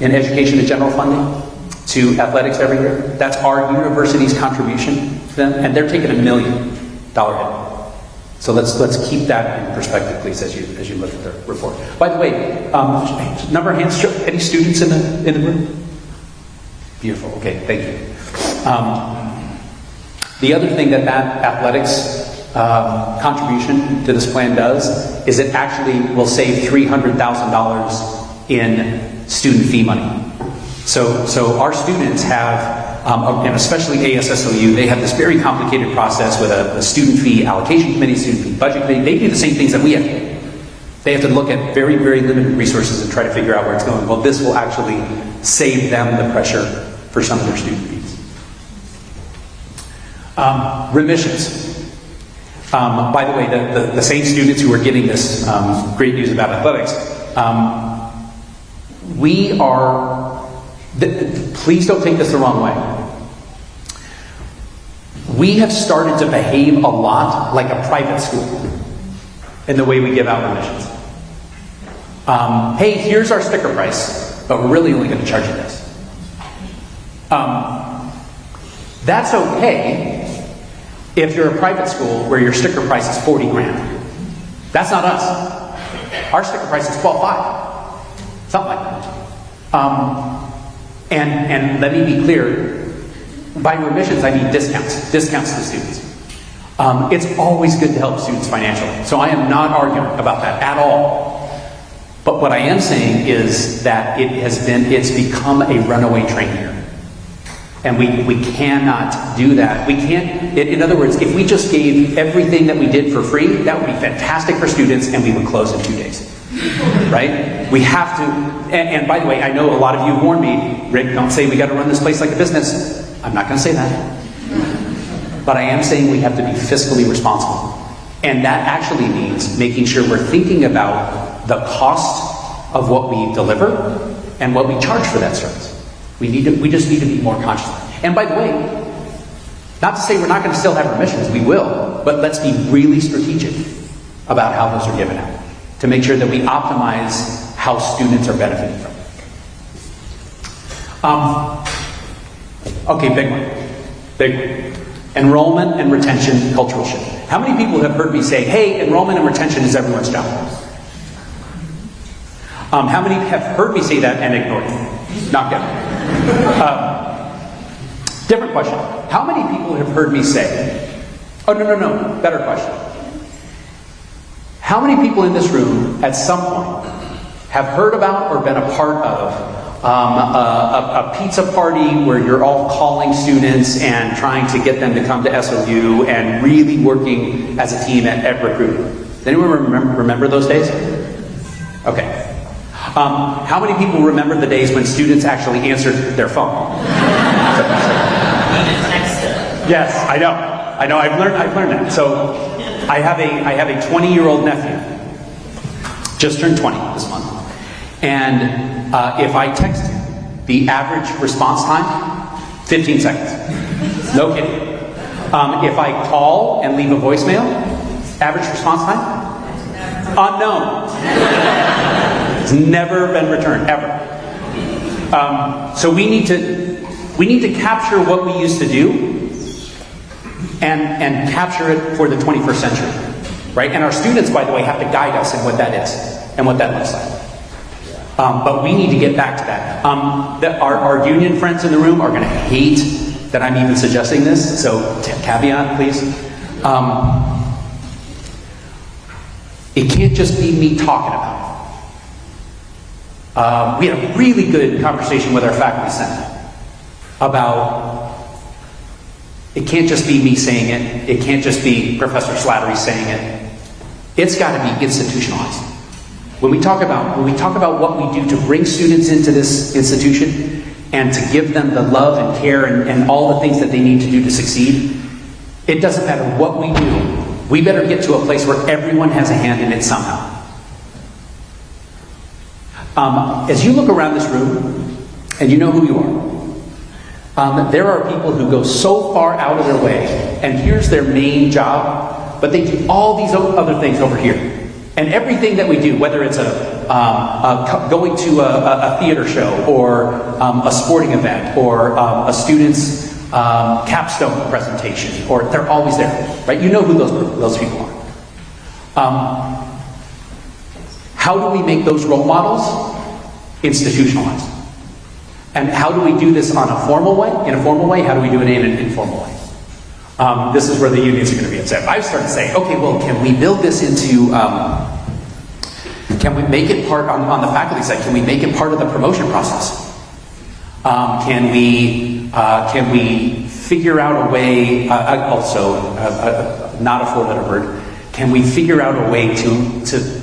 [SPEAKER 1] in education and general funding to athletics every year. That's our university's contribution to them, and they're taking $1 million hit. So let's keep that in perspective, please, as you look at the report. By the way, number of hands, any students in the room? Beautiful. Okay, thank you. The other thing that athletics contribution to this plan does is it actually will save $300,000 in student fee money. So our students have, and especially ASSOU, they have this very complicated process with a student fee allocation committee, student fee budget committee. They do the same things that we have to do. They have to look at very, very limited resources and try to figure out where it's going. Well, this will actually save them the pressure for some of their student fees. Remissions. By the way, the same students who are getting this great news about athletics, we are, please don't take this the wrong way. We have started to behave a lot like a private school in the way we give out remissions. Hey, here's our sticker price, but we're really only going to charge you this. That's okay if you're a private school where your sticker price is 40 grand. That's not us. Our sticker price is 12.5, something like that. And let me be clear, by remissions I mean discounts to students. It's always good to help students financially, so I am not arguing about that at all. But what I am saying is that it's become a runaway train here. And we cannot do that. We can't, in other words, if we just gave everything that we did for free, that would be fantastic for students and we would close in 2 days. Right? We have to, and by the way, I know a lot of you have warned me, Rick, don't say we got to run this place like a business. I'm not going to say that. But I am saying we have to be fiscally responsible. And that actually means making sure we're thinking about the cost of what we deliver and what we charge for that service. We just need to be more conscious. And by the way, not to say we're not going to still have remissions, we will, but let's be really strategic about how those are given out to make sure that we optimize how students are benefiting from it. Okay, big one. Enrollment and retention cultural shift. How many people have heard me say, hey, enrollment and retention is everyone's job? How many have heard me say that and ignored it? Knocked out. Different question. How many people have heard me say, oh, no, better question. How many people in this room at some point have heard about or been a part of a pizza party where you're all calling students and trying to get them to come to SOU and really working as a team at recruiting? Does anyone remember those days? Okay. How many people remember the days when students actually answered their phone? Yes, I know. I've learned that. So I have a 20-year-old nephew. Just turned 20 this month. And if I text him, the average response time, 15 seconds. No kidding. If I call and leave a voicemail, average response time? Unknown. It's never been returned, ever. So we need to capture what we used to do and capture it for the 21st century, right? And our students, by the way, have to guide us in what that is and what that looks like. But we need to get back to that. Our union friends in the room are going to hate that I'm even suggesting this, so caveat, please. It can't just be me talking about it. We had a really good conversation with our faculty senate about it can't just be me saying it. It can't just be Professor Slattery saying it. It's got to be institutionalized. When we talk about what we do to bring students into this institution and to give them the love and care and all the things that they need to do to succeed, it doesn't matter what we do. We better get to a place where everyone has a hand in it somehow. As you look around this room, and you know who you are, there are people who go so far out of their way, and here's their main job, but they do all these other things over here. And everything that we do, whether it's going to a theater show or a sporting event or a student's capstone presentation, or they're always there, right? You know who those people are. How do we make those role models institutionalized? And how do we do this on a formal way? In a formal way, how do we do it in an informal way? This is where the unions are going to be upset. I've started to say, okay, well, can we build this into, can we make it part, on the faculty side, can we make it part of the promotion process? Can we figure out a way, also, not a four-letter word, can we figure out a way to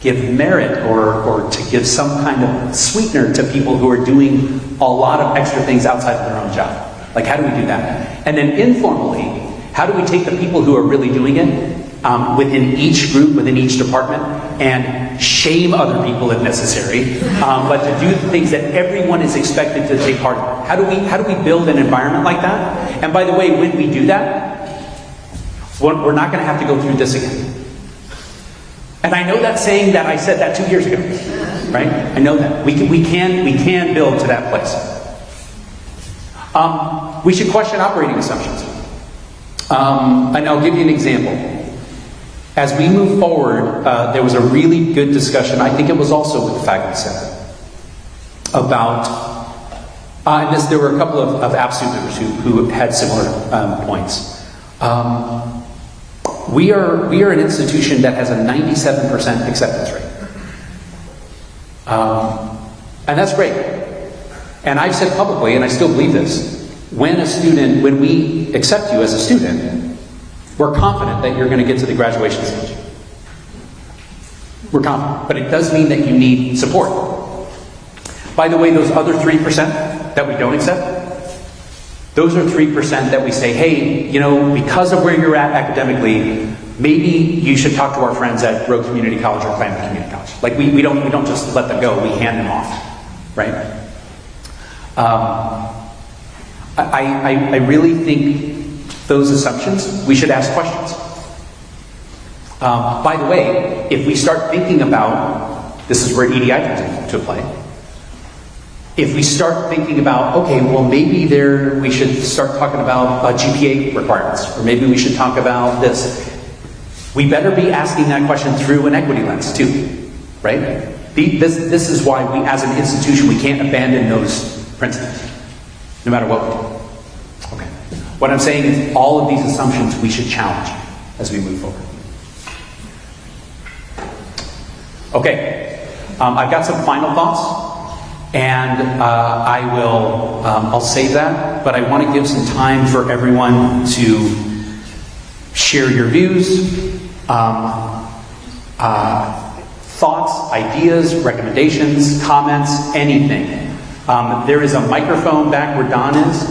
[SPEAKER 1] give merit or to give some kind of sweetener to people who are doing a lot of extra things outside of their own job? Like, how do we do that? And then informally, how do we take the people who are really doing it within each group, within each department, and shame other people if necessary, but to do the things that everyone is expected to take part in? How do we build an environment like that? And by the way, when we do that, we're not going to have to go through this again. And I know that saying that I said that 2 years ago, right? I know that. We can build to that place. We should question operating assumptions. And I'll give you an example. As we move forward, there was a really good discussion, I think it was also with the Faculty Senate, about, and there were a couple of APSU members who had similar points. We are an institution that has a 97% acceptance rate. And that's great. And I've said publicly, and I still believe this, when we accept you as a student, we're confident that you're going to get to the graduation stage. We're confident. But it does mean that you need support. By the way, those other 3% that we don't accept, those are 3% that we say, hey, because of where you're at academically, maybe you should talk to our friends at Rowe Community College or Claremont Community College. Like, we don't just let them go, we hand them off, right? I really think those assumptions, we should ask questions. By the way, if we start thinking about, this is where EDI comes into play, if we start thinking about, okay, well maybe we should start talking about GPA requirements, or maybe we should talk about this, we better be asking that question through an equity lens too, right? This is why we, as an institution, we can't abandon those principles, no matter what we do. Okay. What I'm saying is all of these assumptions we should challenge as we move forward. Okay. I've got some final thoughts, and I'll save that, but I want to give some time for everyone to share your views, thoughts, ideas, recommendations, comments, anything. There is a microphone back where Don is.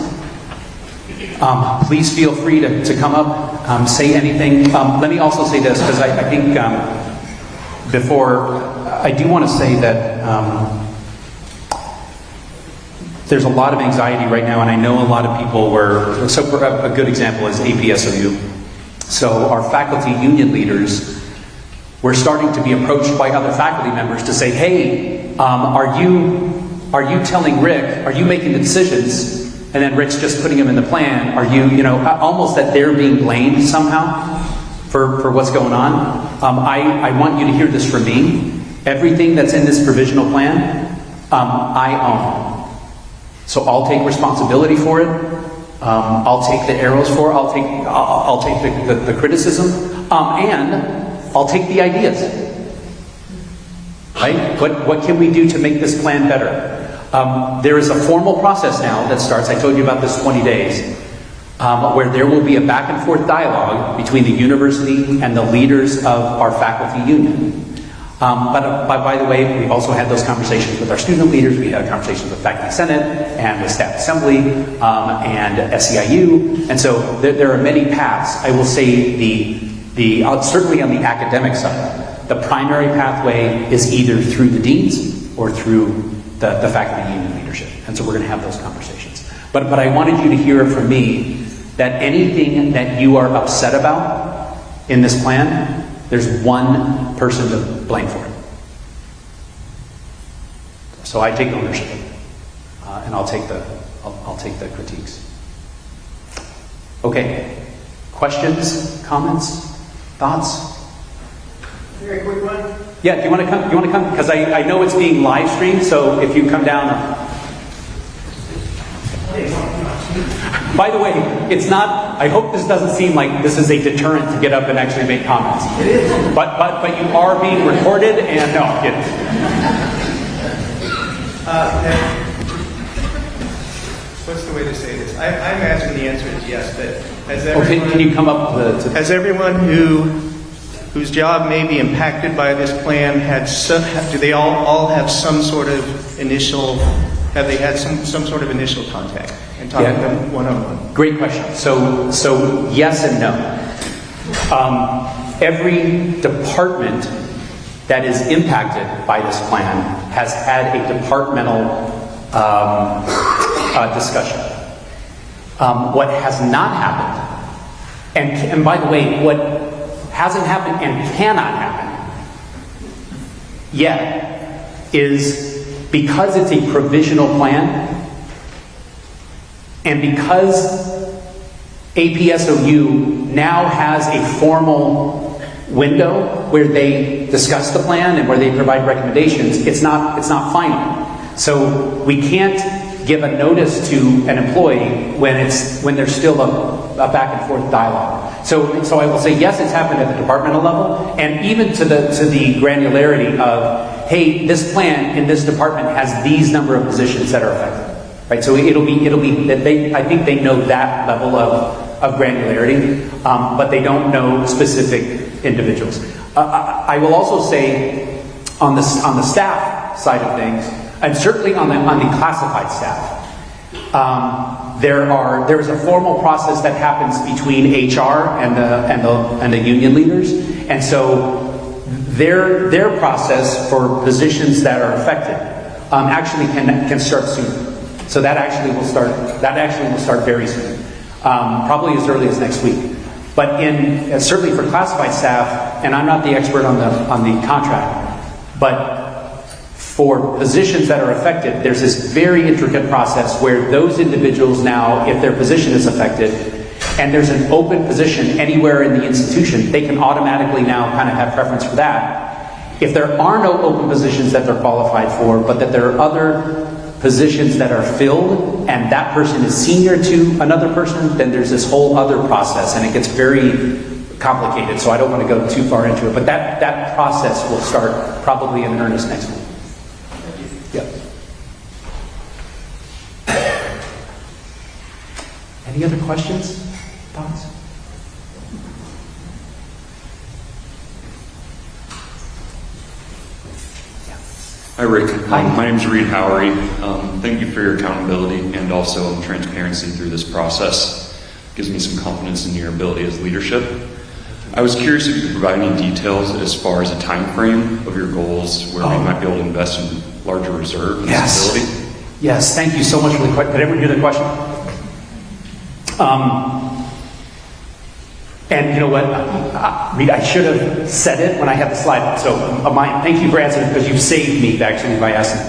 [SPEAKER 1] Please feel free to come up, say anything. Let me also say this, because I think I do want to say that there's a lot of anxiety right now, and I know a lot of people were, so for a good example is SOU. So our faculty union leaders were starting to be approached by other faculty members to say, hey, are you telling Rick, are you making the decisions, and then Rick's just putting them in the plan, are you almost that they're being blamed somehow for what's going on? I want you to hear this from me. Everything that's in this provisional plan, I own. So I'll take responsibility for it. I'll take the arrows for it. I'll take the criticism, and I'll take the ideas. Right? What can we do to make this plan better? There is a formal process now that starts. I told you about this 20 days, where there will be a back and forth dialogue between the university and the leaders of our faculty union. But by the way, we've also had those conversations with our student leaders. We had conversations with faculty senate and with staff assembly and SEIU. And so there are many paths. I will say certainly on the academic side, the primary pathway is either through the deans or through the faculty union leadership. And so we're going to have those conversations. But I wanted you to hear from me that anything that you are upset about in this plan, there's one person to blame for it. So I take ownership, and I'll take the critiques. Okay, questions, comments, thoughts?
[SPEAKER 2] Very quick one.
[SPEAKER 1] Yeah, do you want to come? Because I know it's being live streamed, so if you come down. By the way, it's not, I hope this doesn't seem like this is a deterrent to get up and actually make comments.
[SPEAKER 2] It is.
[SPEAKER 1] But you are being recorded, and no, I'm kidding.
[SPEAKER 2] What's the way to say this? I imagine the answer is yes, but has everyone...
[SPEAKER 1] Can you come up to...
[SPEAKER 2] Has everyone whose job may be impacted by this plan do they all have some sort of initial... Have they had some sort of initial contact and talked to them one-on-one?
[SPEAKER 1] Great question. So yes and no. Every department that is impacted by this plan has had a departmental discussion. What has not happened, and by the way, what hasn't happened and cannot happen yet is, because it's a provisional plan, and because APSOU now has a formal window where they discuss the plan and where they provide recommendations, it's not final. So we can't give a notice to an employee when there's still a back and forth dialogue. So I will say yes, it's happened at the departmental level, and even to the granularity of, hey, this plan in this department has these number of positions that are affected, right? So it'll be that I think they know that level of granularity, but they don't know specific individuals. I will also say on the staff side of things, and certainly on the classified staff, there is a formal process that happens between HR and the union leaders, and so their process for positions that are affected actually can start sooner. So that actually will start very soon, probably as early as next week. But certainly for classified staff, and I'm not the expert on the contract, but for positions that are affected, there's this very intricate process where those individuals now, if their position is affected, and there's an open position anywhere in the institution, they can automatically now kind of have preference for that. If there are no open positions that they're qualified for, but that there are other positions that are filled and that person is senior to another person, then there's this whole other process and it gets very complicated, so I don't want to go too far into it. But that process will start probably in earnest next week. Yeah. Any other questions? Thoughts?
[SPEAKER 3] Hi, Rick.
[SPEAKER 1] Hi.
[SPEAKER 3] My name is Reed Howery. Thank you for your accountability and also transparency through this process. Gives me some confidence in your ability as leadership. I was curious if you could provide any details as far as a time frame of your goals where we might be able to invest in larger reserve and stability.
[SPEAKER 1] Yes, thank you so much for the question. Did everyone hear the question? And you know what, Reed, I should have said it when I had the slide. So thank you for answering, because you've saved me actually by asking.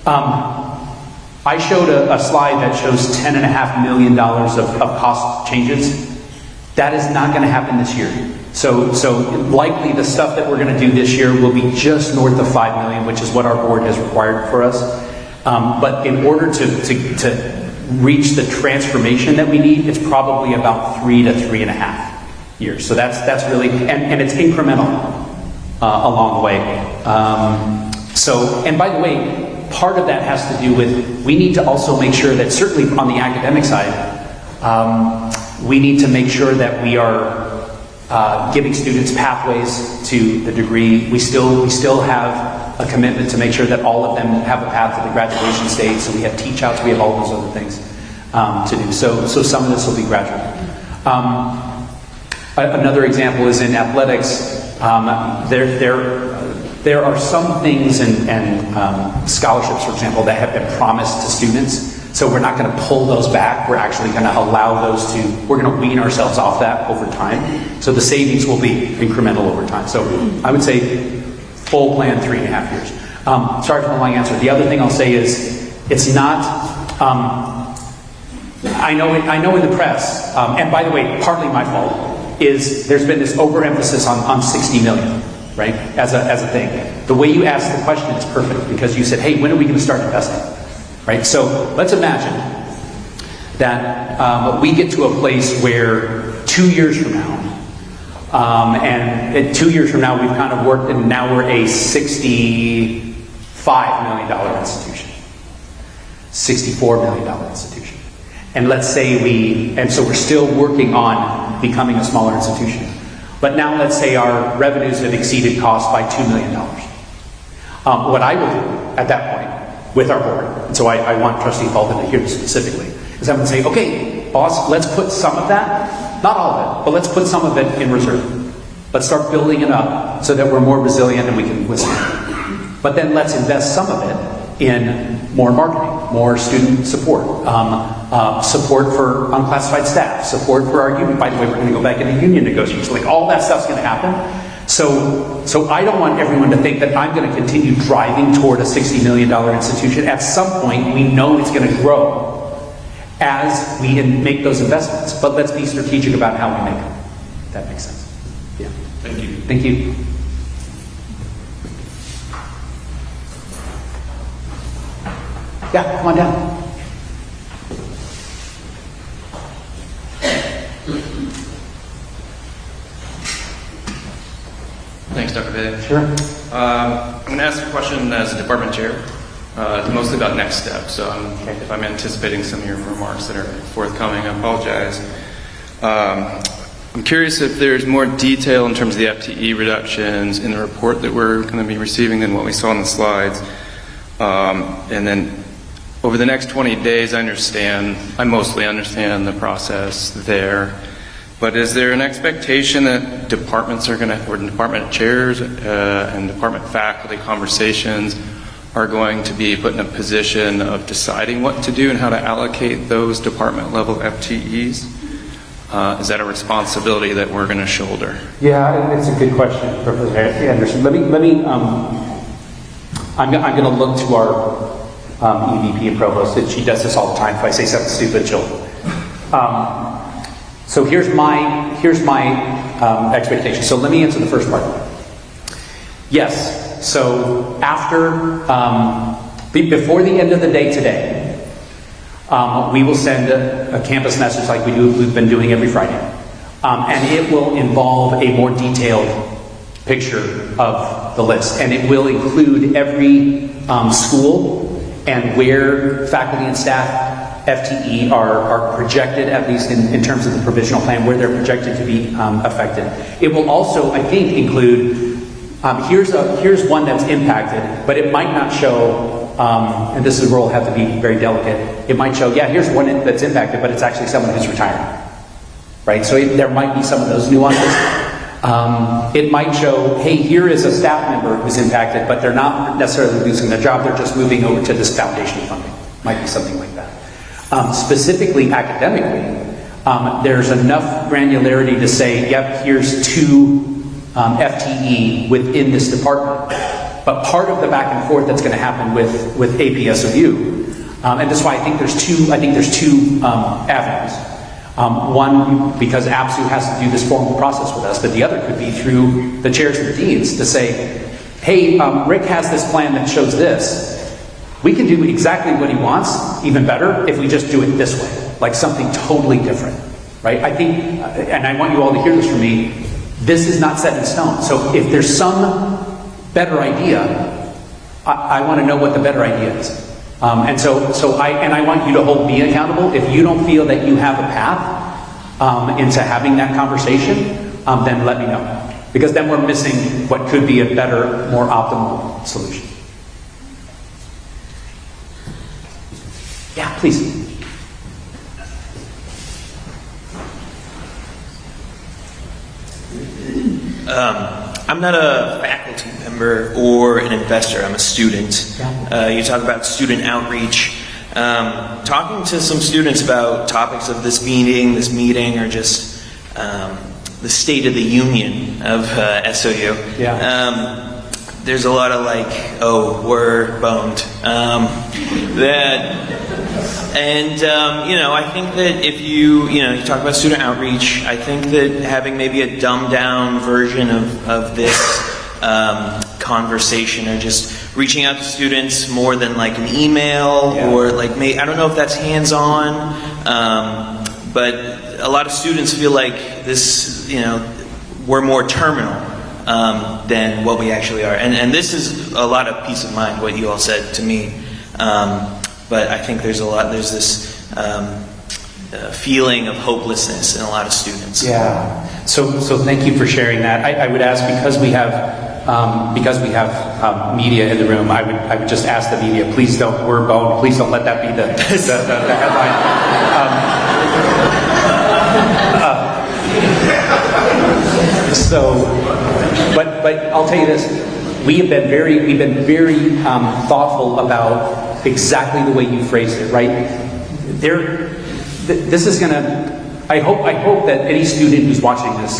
[SPEAKER 1] I showed a slide that shows $10.5 million of cost changes. That is not going to happen this year. So likely the stuff that we're going to do this year will be just north of $5 million, which is what our board has required for us. But in order to reach the transformation that we need, it's probably about 3 to 3.5 years. So that's really, and it's incremental along the way. And by the way, part of that has to do with, we need to also make sure that certainly on the academic side, we need to make sure that we are giving students pathways to the degree. We still have a commitment to make sure that all of them have a path to the graduation stage. So we have teach outs, we have all those other things to do. So some of this will be gradual. Another example is in athletics. There are some things and scholarships, for example, that have been promised to students. So we're not going to pull those back. We're actually going to allow those we're going to wean ourselves off that over time. So the savings will be incremental over time. So I would say full plan 3.5 years. Sorry for the long answer. The other thing I'll say is, it's not, I know in the press, and by the way, partly my fault, is there's been this overemphasis on 60 million, right, as a thing. The way you asked the question is perfect, because you said, hey, when are we going to start investing? Right? So let's imagine that we get to a place where 2 years from now, and 2 years from now we've kind of worked, and now we're a $65 million institution, $64 million institution. And let's say so we're still working on becoming a smaller institution. But now let's say our revenues have exceeded costs by $2 million. What I will do at that point, with our board, and so I want Trustee Fulton to hear this specifically, is I'm going to say, okay, boss, let's put some of that, not all of it, but let's put some of it in reserve. Let's start building it up so that we're more resilient and we can withstand. But then let's invest some of it in more marketing, more student support, support for unclassified staff, support for our union. By the way, we're going to go back into union negotiations. Like, all that stuff's going to happen. So I don't want everyone to think that I'm going to continue driving toward a $60 million institution. At some point, we know it's going to grow as we make those investments. But let's be strategic about how we make them. If that makes sense. Yeah.
[SPEAKER 3] Thank you.
[SPEAKER 1] Thank you. Yeah, come on down.
[SPEAKER 4] Thanks, Dr. Bay.
[SPEAKER 1] Sure.
[SPEAKER 4] I'm going to ask a question as a department chair, mostly about next steps. So if I'm anticipating some of your remarks that are forthcoming, I apologize. I'm curious if there's more detail in terms of the FTE reductions in the report that we're going to be receiving than what we saw on the slides. And then over the next 20 days, I mostly understand the process there. But is there an expectation that departments are going to, or department chairs and department faculty conversations are going to be put in a position of deciding what to do and how to allocate those department level FTEs? Is that a responsibility that we're going to shoulder?
[SPEAKER 1] Yeah, it's a good question, Professor Anderson. Let me. I'm going to look to our EVP and provost, and she does this all the time. If I say something stupid, she'll. So here's my expectation. So let me answer the first part. Yes. So after, before the end of the day today, we will send a campus message like we've been doing every Friday. And it will involve a more detailed picture of the list. And it will include every school and where faculty and staff FTE are projected, at least in terms of the provisional plan, where they're projected to be affected. It will also, I think, include, here's one that's impacted, but it might not show, and this is where we'll have to be very delicate, it might show, yeah, here's one that's impacted, but it's actually someone who's retiring. Right? So there might be some of those nuances. It might show, hey, here is a staff member who's impacted, but they're not necessarily losing their job, they're just moving over to this foundation funding. Might be something like that. Specifically academically, there's enough granularity to say, yep, here's 2 FTE within this department. But part of the back and forth that's going to happen with AP SOU, and that's why I think there's two avenues. One, because APSU has to do this formal process with us, but the other could be through the chairs and the deans to say, hey, Rick has this plan that shows this. We can do exactly what he wants, even better, if we just do it this way, like something totally different, right? I think, and I want you all to hear this from me, this is not set in stone. So if there's some better idea, I want to know what the better idea is. And I want you to hold me accountable. If you don't feel that you have a path into having that conversation, then let me know. Because then we're missing what could be a better, more optimal solution. Yeah, please.
[SPEAKER 5] I'm not a faculty member or an investor. I'm a student. You talk about student outreach. Talking to some students about topics of this meeting, or just the state of the union of SOU. There's a lot of like, oh, we're boned. I think that if you talk about student outreach, I think that having maybe a dumbed down version of this conversation, or just reaching out to students more than like an email, or like I don't know if that's hands-on, but a lot of students feel like this, we're more terminal than what we actually are. And this is a lot of peace of mind, what you all said to me. But I think there's this feeling of hopelessness in a lot of students.
[SPEAKER 1] Yeah. So thank you for sharing that. I would ask, because we have media in the room, I would just ask the media, please don't, we're boned, please don't let that be the headline. But I'll tell you this: we've been very thoughtful about exactly the way you phrased it. Right? This is gonna. I hope that any student who's watching this,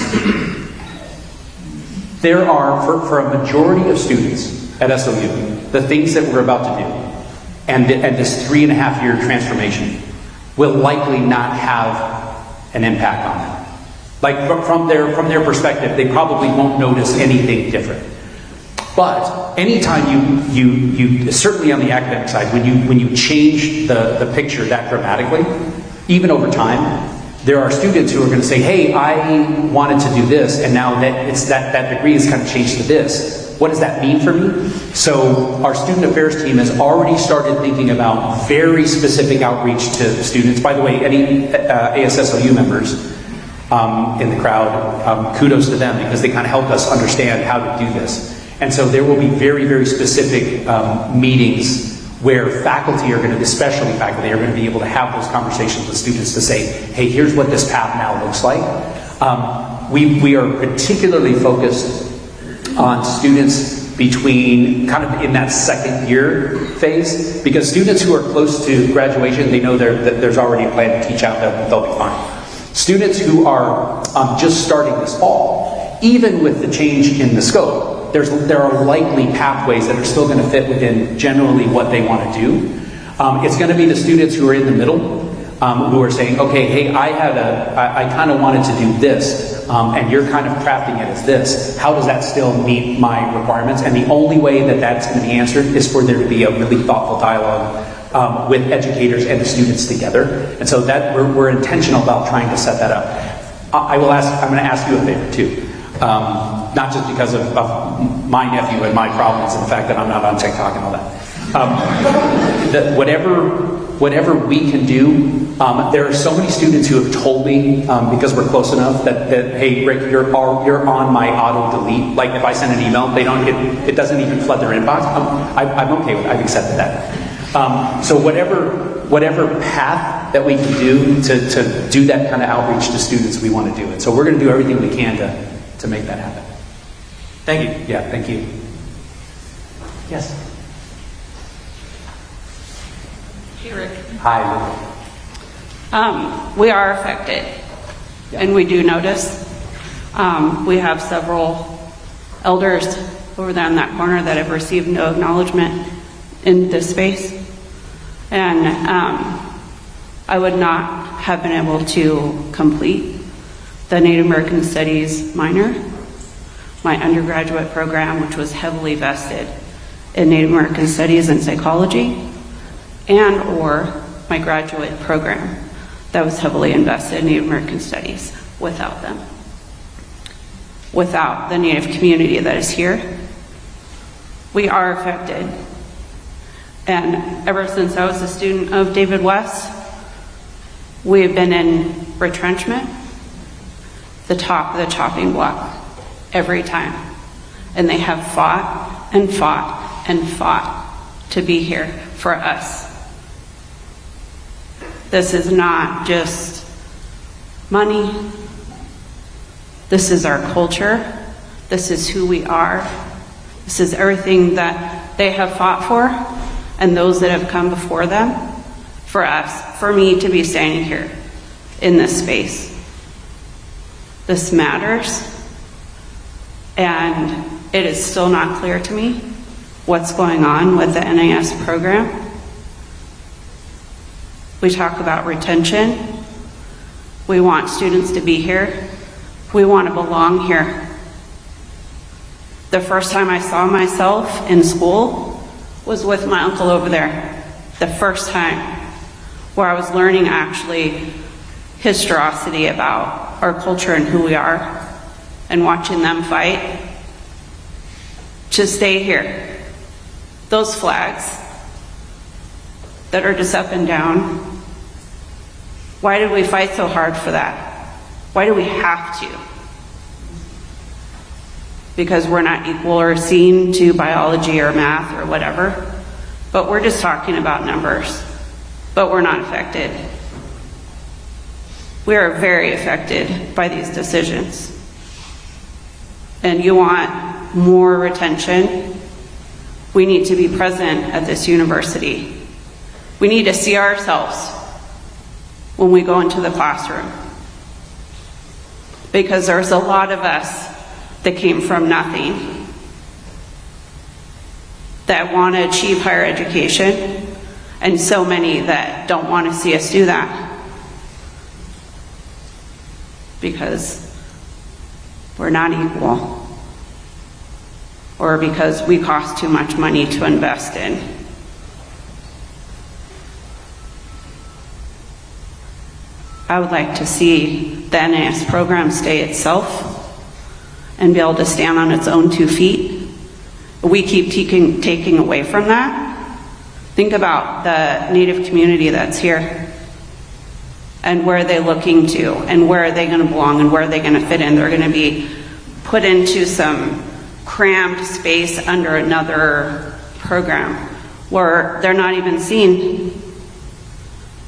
[SPEAKER 1] there are for a majority of students at SOU, the things that we're about to do, and this 3.5-year transformation will likely not have an impact on them. Like from their perspective, they probably won't notice anything different. But anytime you certainly on the academic side, when you change the picture that dramatically, even over time, there are students who are going to say, hey, I wanted to do this, and now that degree has kind of changed to this. What does that mean for me? So our student affairs team has already started thinking about very specific outreach to students. By the way, any ASSOU members in the crowd, kudos to them, because they kind of help us understand how to do this. And so there will be very, very specific meetings where faculty are going to, especially faculty, are going to be able to have those conversations with students to say, hey, here's what this path now looks like. We are particularly focused on students between kind of in that second year phase, because students who are close to graduation, they know that there's already a plan to teach out, they'll be fine. Students who are just starting this fall, even with the change in the scope, there are likely pathways that are still going to fit within generally what they want to do. It's going to be the students who are in the middle who are saying, okay, hey, I kind of wanted to do this, and you're kind of crafting it as this. How does that still meet my requirements? And the only way that that's going to be answered is for there to be a really thoughtful dialogue with educators and the students together. And so that we're intentional about trying to set that up. I'm going to ask you a favor too. Not just because of my nephew and my problems and the fact that I'm not on TikTok and all that. Whatever we can do, there are so many students who have told me, because we're close enough, that hey, Rick, you're on my auto delete. Like if I send an email, it doesn't even flood their inbox. I'm okay with it. I've accepted that. So whatever path that we can do to do that kind of outreach to students, we want to do it. So we're going to do everything we can to make that happen.
[SPEAKER 5] Thank you.
[SPEAKER 1] Yeah, thank you. Yes.
[SPEAKER 6] Hey, Rick.
[SPEAKER 1] Hi.
[SPEAKER 6] We are affected, and we do notice. We have several elders over there in that corner that have received no acknowledgement in this space. And I would not have been able to complete the Native American Studies minor, my undergraduate program, which was heavily vested in Native American Studies and psychology, and or my graduate program that was heavily invested in Native American Studies without them. Without the Native community that is here, we are affected. And ever since I was a student of David West, we have been in retrenchment, the top of the chopping block, every time. And they have fought and fought and fought to be here for us. This is not just money. This is our culture. This is who we are. This is everything that they have fought for, and those that have come before them, for us, for me to be standing here in this space. This matters, and it is still not clear to me what's going on with the NAS program. We talk about retention. We want students to be here. We want to belong here. The first time I saw myself in school was with my uncle over there. The first time where I was learning actually historicity about our culture and who we are, and watching them fight to stay here. Those flags that are just up and down, why did we fight so hard for that? Why do we have to? Because we're not equal or seen to biology or math or whatever, but we're just talking about numbers, but we're not affected. We are very affected by these decisions. And you want more retention? We need to be present at this university. We need to see ourselves when we go into the classroom. Because there's a lot of us that came from nothing, that want to achieve higher education, and so many that don't want to see us do that. Because we're not equal, or because we cost too much money to invest in. I would like to see the NAS program stay itself and be able to stand on its own 2 feet. We keep taking away from that. Think about the Native community that's here, and where are they looking to, and where are they going to belong, and where are they going to fit in. They're going to be put into some crammed space under another program where they're not even seen.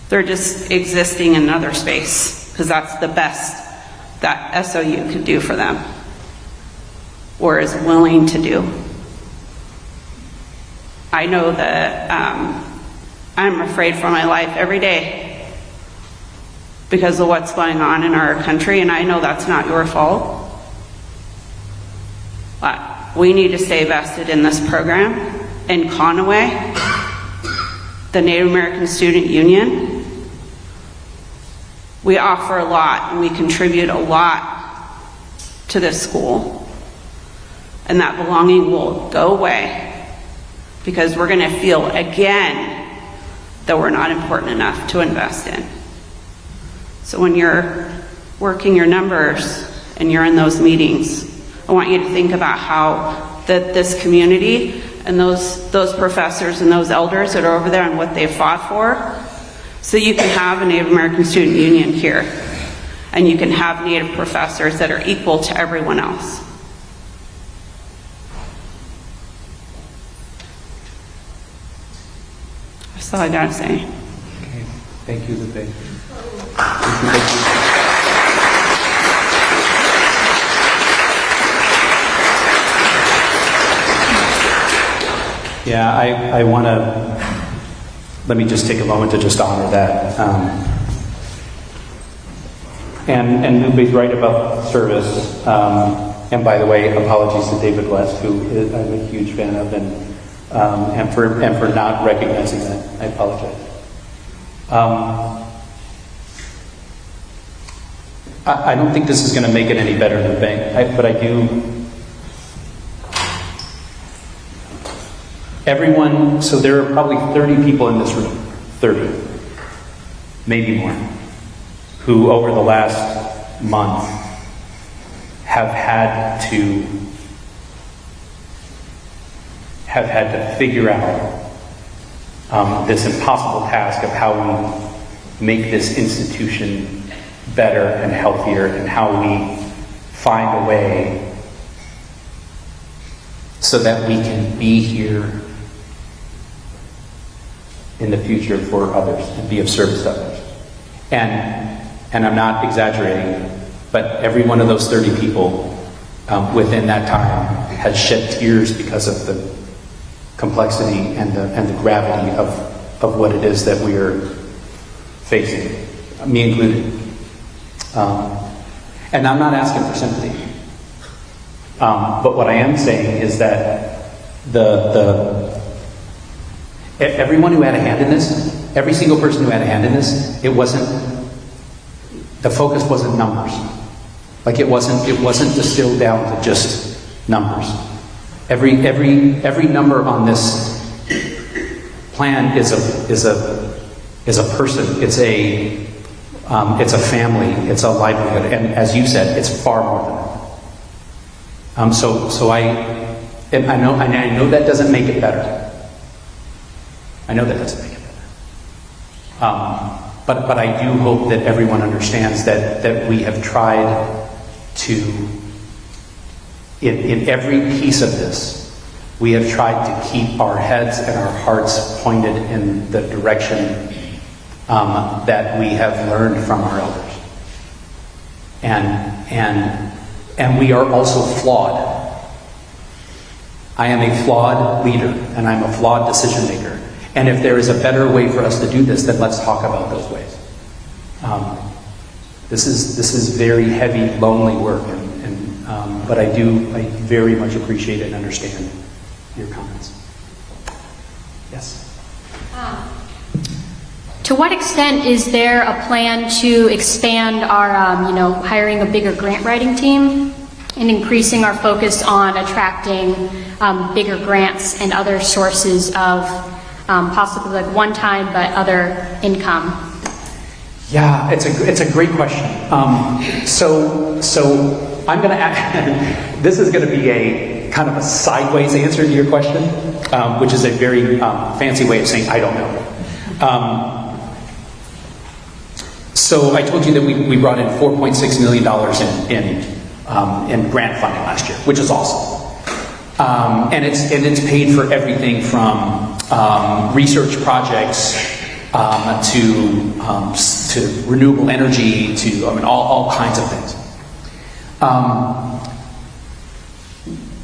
[SPEAKER 6] They're just existing in another space because that's the best that SOU could do for them, or is willing to do. I know that I'm afraid for my life every day because of what's going on in our country, and I know that's not your fault. But we need to stay vested in this program. In Conaway, the Native American Student Union, We offer a lot and we contribute a lot to this school. And that belonging will go away because we're going to feel again that we're not important enough to invest in. So when you're working your numbers and you're in those meetings, I want you to think about how that this community and those professors and those elders that are over there and what they've fought for, so you can have a Native American Student Union here, and you can have Native professors that are equal to everyone else. That's all I gotta say.
[SPEAKER 1] Okay. Thank you, Lupe. Thank you. Yeah, I want to, let me just take a moment to just honor that. And Lupe's right about service. And by the way, apologies to David West, who I'm a huge fan of, and for not recognizing that. I apologize. I don't think this is going to make it any better, Lupe, but I do. Everyone, so there are probably 30 people in this room, 30, maybe more, who over the last month have had to figure out this impossible task of how we make this institution better and healthier, and how we find a way so that we can be here in the future for others and be of service to others. And I'm not exaggerating, but every one of those 30 people within that time has shed tears because of the complexity and the gravity of what it is that we are facing, me included. And I'm not asking for sympathy. But what I am saying is that everyone who had a hand in this, every single person who had a hand in this, the focus wasn't numbers. Like it wasn't distilled down to just numbers. Every number on this plan is a person. It's a family. It's a livelihood. And as you said, it's far more than that. I know that doesn't make it better. I know that doesn't make it better. But I do hope that everyone understands that we have tried to, in every piece of this, we have tried to keep our heads and our hearts pointed in the direction that we have learned from our elders. And we are also flawed. I am a flawed leader, and I'm a flawed decision maker. And if there is a better way for us to do this, then let's talk about those ways. This is very heavy, lonely work, but I very much appreciate and understand your comments. Yes.
[SPEAKER 7] To what extent is there a plan to expand our, hiring a bigger grant writing team and increasing our focus on attracting bigger grants and other sources of possibly like one-time but other income?
[SPEAKER 1] Yeah, it's a great question. So I'm going to this is going to be a kind of a sideways answer to your question, which is a very fancy way of saying I don't know. So I told you that we brought in $4.6 million in grant funding last year, which is awesome. And it's paid for everything from research projects to renewable energy to all kinds of things.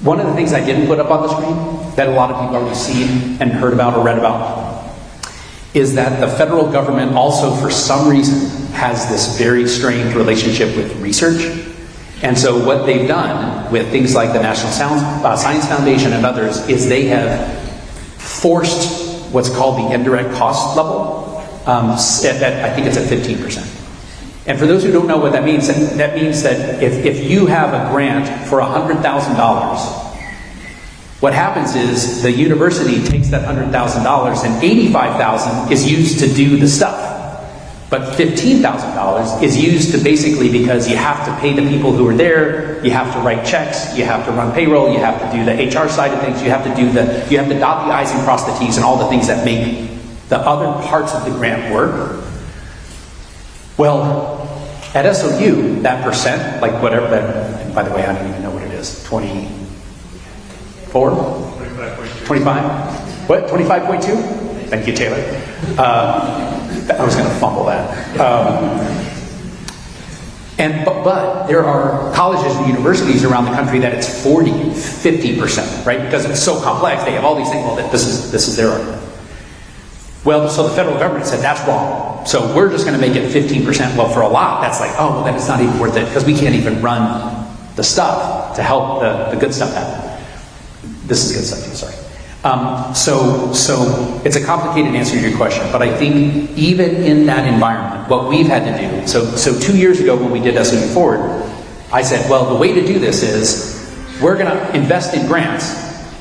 [SPEAKER 1] One of the things I didn't put up on the screen that a lot of people already seen and heard about or read about is that the federal government also, for some reason, has this very strained relationship with research. And so what they've done with things like the National Science Foundation and others is they have forced what's called the indirect cost level. I think it's at 15%. And for those who don't know what that means that if you have a grant for $100,000, what happens is the university takes that $100,000 and $85,000 is used to do the stuff. But $15,000 is used to basically, because you have to pay the people who are there, you have to write checks, you have to run payroll, you have to do the HR side of things, you have to dot the I's and cross the T's and all the things that make the other parts of the grant work. Well, at SOU, that percent, like whatever that, by the way, I don't even know what it is, 24? 25? What, 25.2? Thank you, Taylor. I was going to fumble that. But there are colleges and universities around the country that it's 40, 50%, right? Because it's so complex, they have all these things, well, this is their argument. Well, so the federal government said, that's wrong. So we're just going to make it 15%. Well, for a lot, that's like, oh, well, then it's not even worth it, because we can't even run the stuff to help the good stuff happen. This is good stuff, I'm sorry. So it's a complicated answer to your question, but I think even in that environment, what we've had to do, so 2 years ago when we did SOU Forward, I said, well, the way to do this is we're going to invest in grants,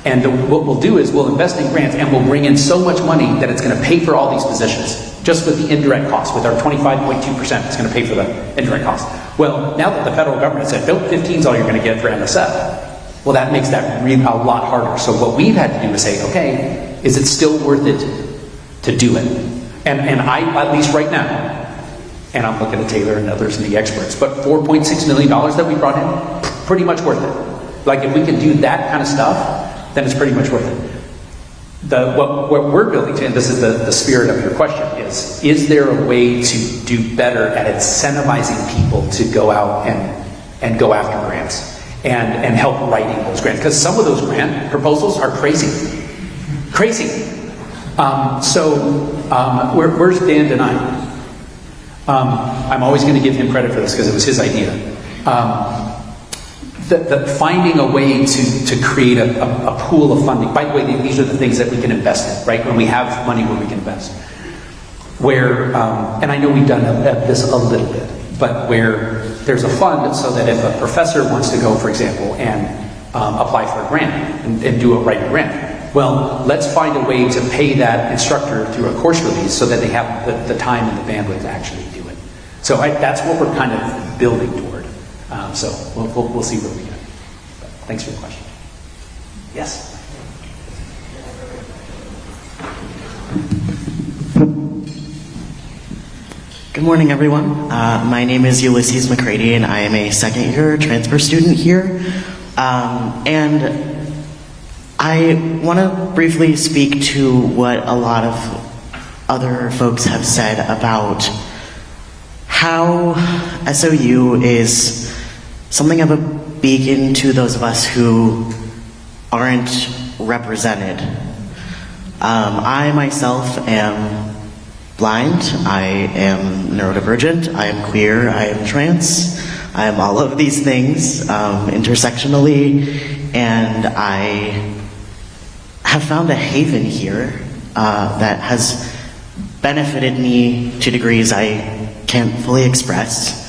[SPEAKER 1] and what we'll do is we'll invest in grants and we'll bring in so much money that it's going to pay for all these positions, just with the indirect costs, with our 25.2%, it's going to pay for the indirect costs. Well, now that the federal government said, nope, 15 is all you're going to get for NSF, well, that makes that really a lot harder. So what we've had to do is say, okay, is it still worth it to do it? And I, at least right now, and I'm looking at Taylor and others and the experts, but $4.6 million that we brought in, pretty much worth it. Like if we can do that kind of stuff, then it's pretty much worth it. What we're building to, and this is the spirit of your question, is there a way to do better at incentivizing people to go out and go after grants? And help writing those grants, because some of those grant proposals are crazy. Where's Dan Denine? I'm always going to give him credit for this because it was his idea. Finding a way to create a pool of funding. By the way, these are the things that we can invest in, right? When we have money where we can invest. Where, and I know we've done this a little bit, but where there's a fund so that if a professor wants to go, for example, and apply for a grant and write a grant, well, let's find a way to pay that instructor through a course release so that they have the time and the bandwidth to actually do it. So that's what we're kind of building toward. So we'll see where we go. But thanks for the question. Yes?
[SPEAKER 8] Good morning, everyone. My name is Ulysses McCready, and I am a second-year transfer student here. And I want to briefly speak to what a lot of other folks have said about how SOU is something of a beacon to those of us who aren't represented. I myself am blind, I am neurodivergent, I am queer, I am trans, I am all of these things intersectionally, and I have found a haven here that has benefited me to degrees I can't fully express.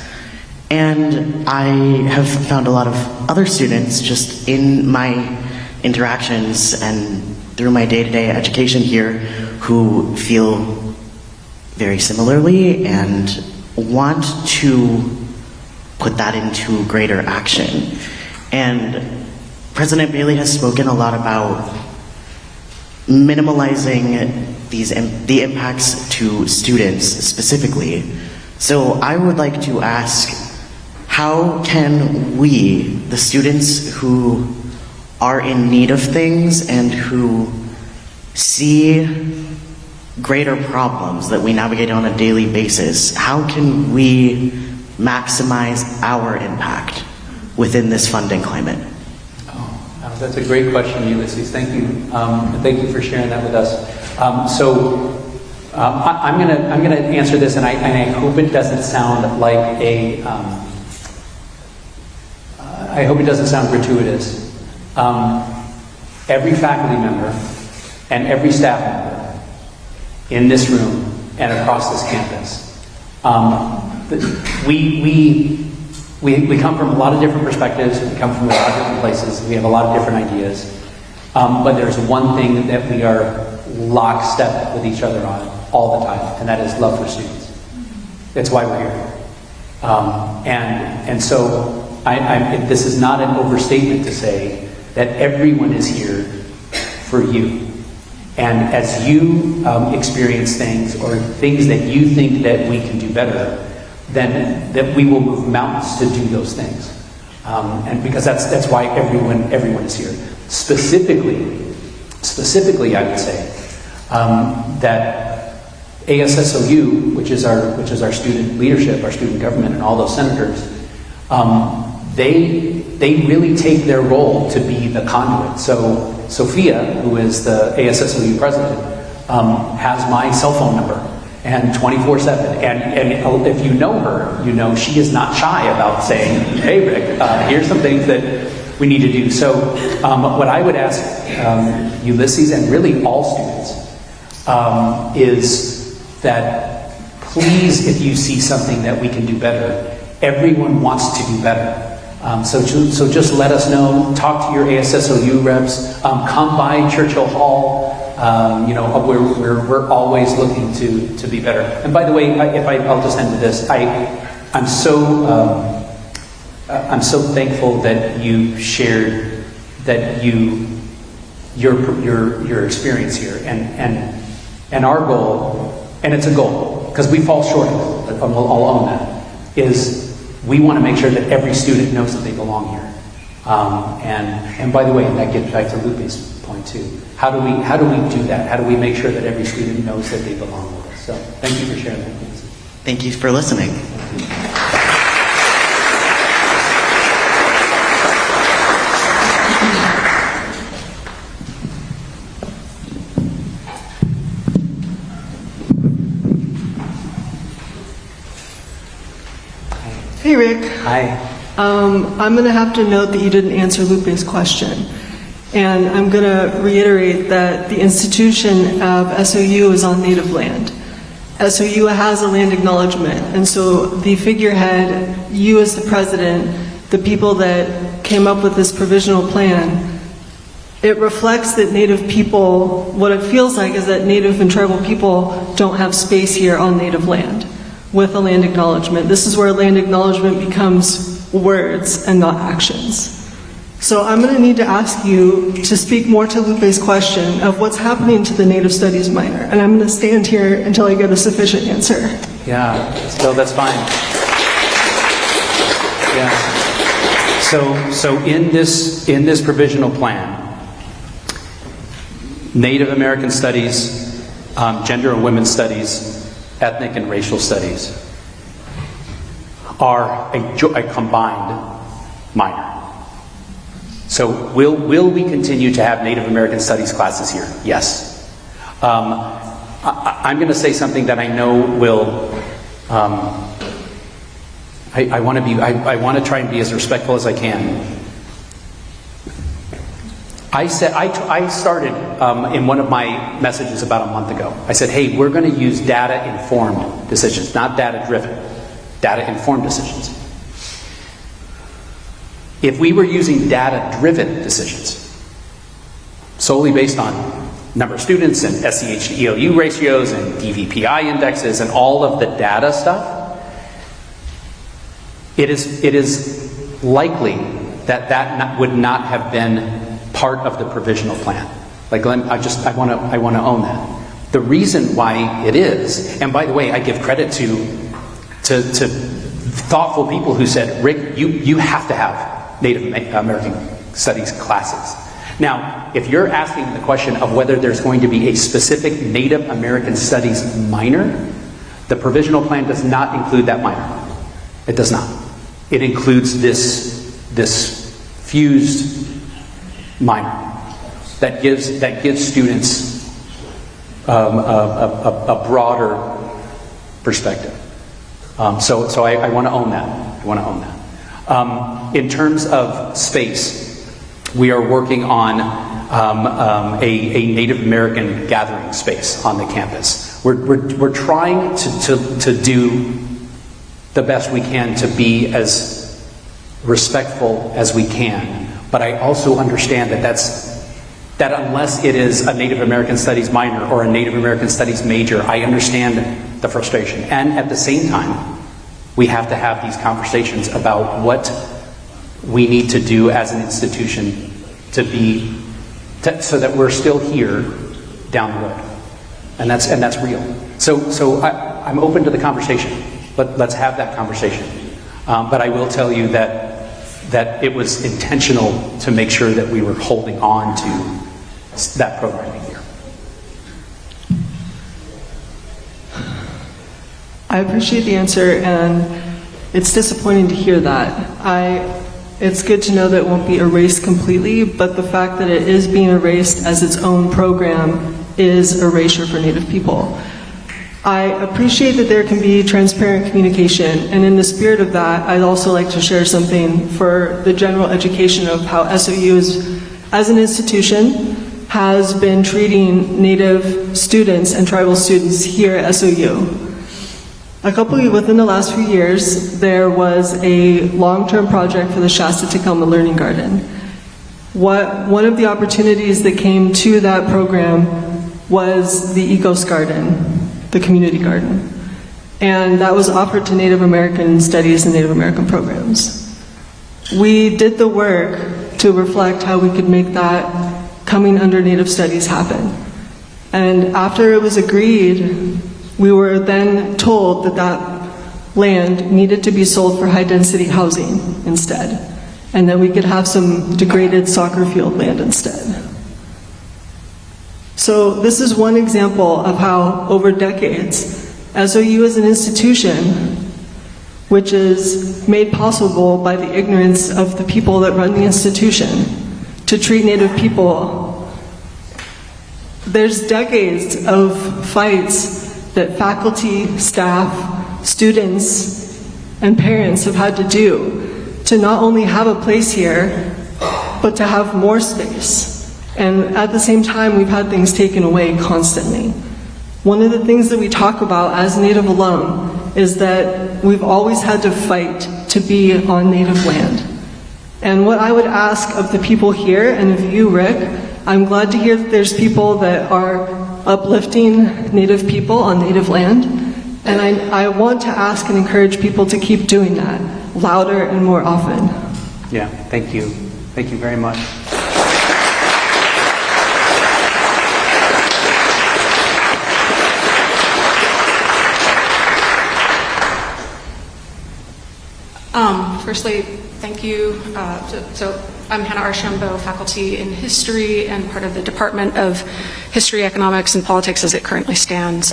[SPEAKER 8] And I have found a lot of other students just in my interactions and through my day-to-day education here who feel very similarly and want to put that into greater action. And President Bailey has spoken a lot about minimalizing the impacts to students specifically. So I would like to ask, how can we, the students who are in need of things and who see greater problems that we navigate on a daily basis, how can we maximize our impact within this funding climate?
[SPEAKER 1] Oh, that's a great question, Ulysses. Thank you. Thank you for sharing that with us. I'm gonna answer this, and I hope it doesn't sound like I hope it doesn't sound gratuitous. Every faculty member and every staff member in this room and across this campus we come from a lot of different perspectives. We come from a lot of different places. We have a lot of different ideas. But there's one thing that we are lockstep with each other on all the time, and that is love for students. That's why we're here. And so this is not an overstatement to say that everyone is here for you. And as you experience things or things that you think that we can do better, then that we will move mountains to do those things. And because that's why everyone is here. Specifically, I would say that ASSOU, which is our student leadership, our student government, and all those senators, they really take their role to be the conduit. So Sophia, who is the ASSOU president, has my cell phone number, and 24/7. And if you know her, you know she is not shy about saying, "Hey, Rick, here's some things that we need to do." So what I would ask Ulysses and really all students is that please, if you see something that we can do better, everyone wants to do better. So just let us know. Talk to your ASSOU reps. Come by Churchill Hall. We're always looking to be better. And by the way, I'll just end with this. I'm so thankful that you shared that your experience here and our goal, and it's a goal because we fall short of it. I'll own that. Is we want to make sure that every student knows that they belong here. And by the way, that gets back to Lupe's point too. How do we do that? How do we make sure that every student knows that they belong with us? So thank you for sharing that.
[SPEAKER 8] Thank you for listening.
[SPEAKER 9] Hey, Rick.
[SPEAKER 1] Hi.
[SPEAKER 9] I'm going to have to note that you didn't answer Lupe's question. And I'm going to reiterate that the institution of SOU is on native land. SOU has a land acknowledgement. And so the figurehead, you as the president, the people that came up with this provisional plan, it reflects that Native people, what it feels like is that Native and tribal people don't have space here on native land with a land acknowledgement. This is where land acknowledgement becomes words and not actions. So I'm going to need to ask you to speak more to Lupe's question of what's happening to the Native Studies minor. And I'm going to stand here until I get a sufficient answer.
[SPEAKER 1] Yeah, so that's fine. Yeah. So in this provisional plan, Native American Studies, Gender and Women's Studies, Ethnic and Racial Studies are a combined minor. So will we continue to have Native American Studies classes here? Yes. I'm going to say something that I know will. I want to try and be as respectful as I can. I started in one of my messages about a month ago. I said, hey, we're going to use data-informed decisions, not data-driven. Data-informed decisions. If we were using data-driven decisions, solely based on number of students and SEH to EOU ratios and DVPI indexes and all of the data stuff, it is likely that would not have been part of the provisional plan. I want to own that. The reason why it is, and by the way, I give credit to thoughtful people who said, Rick, you have to have Native American Studies classes. Now, if you're asking the question of whether there's going to be a specific Native American Studies minor, the provisional plan does not include that minor. It does not. It includes this fused minor that gives students a broader perspective. So I want to own that. In terms of space, we are working on a Native American gathering space on the campus. We're trying to do the best we can to be as respectful as we can. But I also understand that unless it is a Native American Studies minor or a Native American Studies major, I understand the frustration. And at the same time, we have to have these conversations about what we need to do as an institution so that we're still here down the road. And that's real. So I'm open to the conversation. Let's have that conversation. But I will tell you that it was intentional to make sure that we were holding on to that programming here.
[SPEAKER 9] I appreciate the answer, and it's disappointing to hear that. It's good to know that it won't be erased completely, but the fact that it is being erased as its own program is erasure for Native people. I appreciate that there can be transparent communication, and in the spirit of that, I'd also like to share something for the general education of how SOU as an institution has been treating Native students and tribal students here at SOU. Within the last few years, there was a long-term project for the Shasta-Tacoma Learning Garden. One of the opportunities that came to that program was the Ecos Garden, the community garden. And that was offered to Native American studies and Native American programs. We did the work to reflect how we could make that coming under Native studies happen. And after it was agreed, we were then told that land needed to be sold for high-density housing instead, and that we could have some degraded soccer field land instead. So this is one example of how, over decades, SOU as an institution, which is made possible by the ignorance of the people that run the institution, to treat Native people. There's decades of fights that faculty, staff, students, and parents have had to do to not only have a place here, but to have more space. And at the same time, we've had things taken away constantly. One of the things that we talk about as Native alum is that we've always had to fight to be on Native land. And what I would ask of the people here, and of you, Rick, I'm glad to hear that there's people that are uplifting Native people on Native land. And I want to ask and encourage people to keep doing that, louder and more often.
[SPEAKER 1] Yeah, thank you. Thank you very much.
[SPEAKER 10] Firstly, thank you. So I'm Hannah Archambault, faculty in history and part of the Department of History, Economics, and Politics as it currently stands.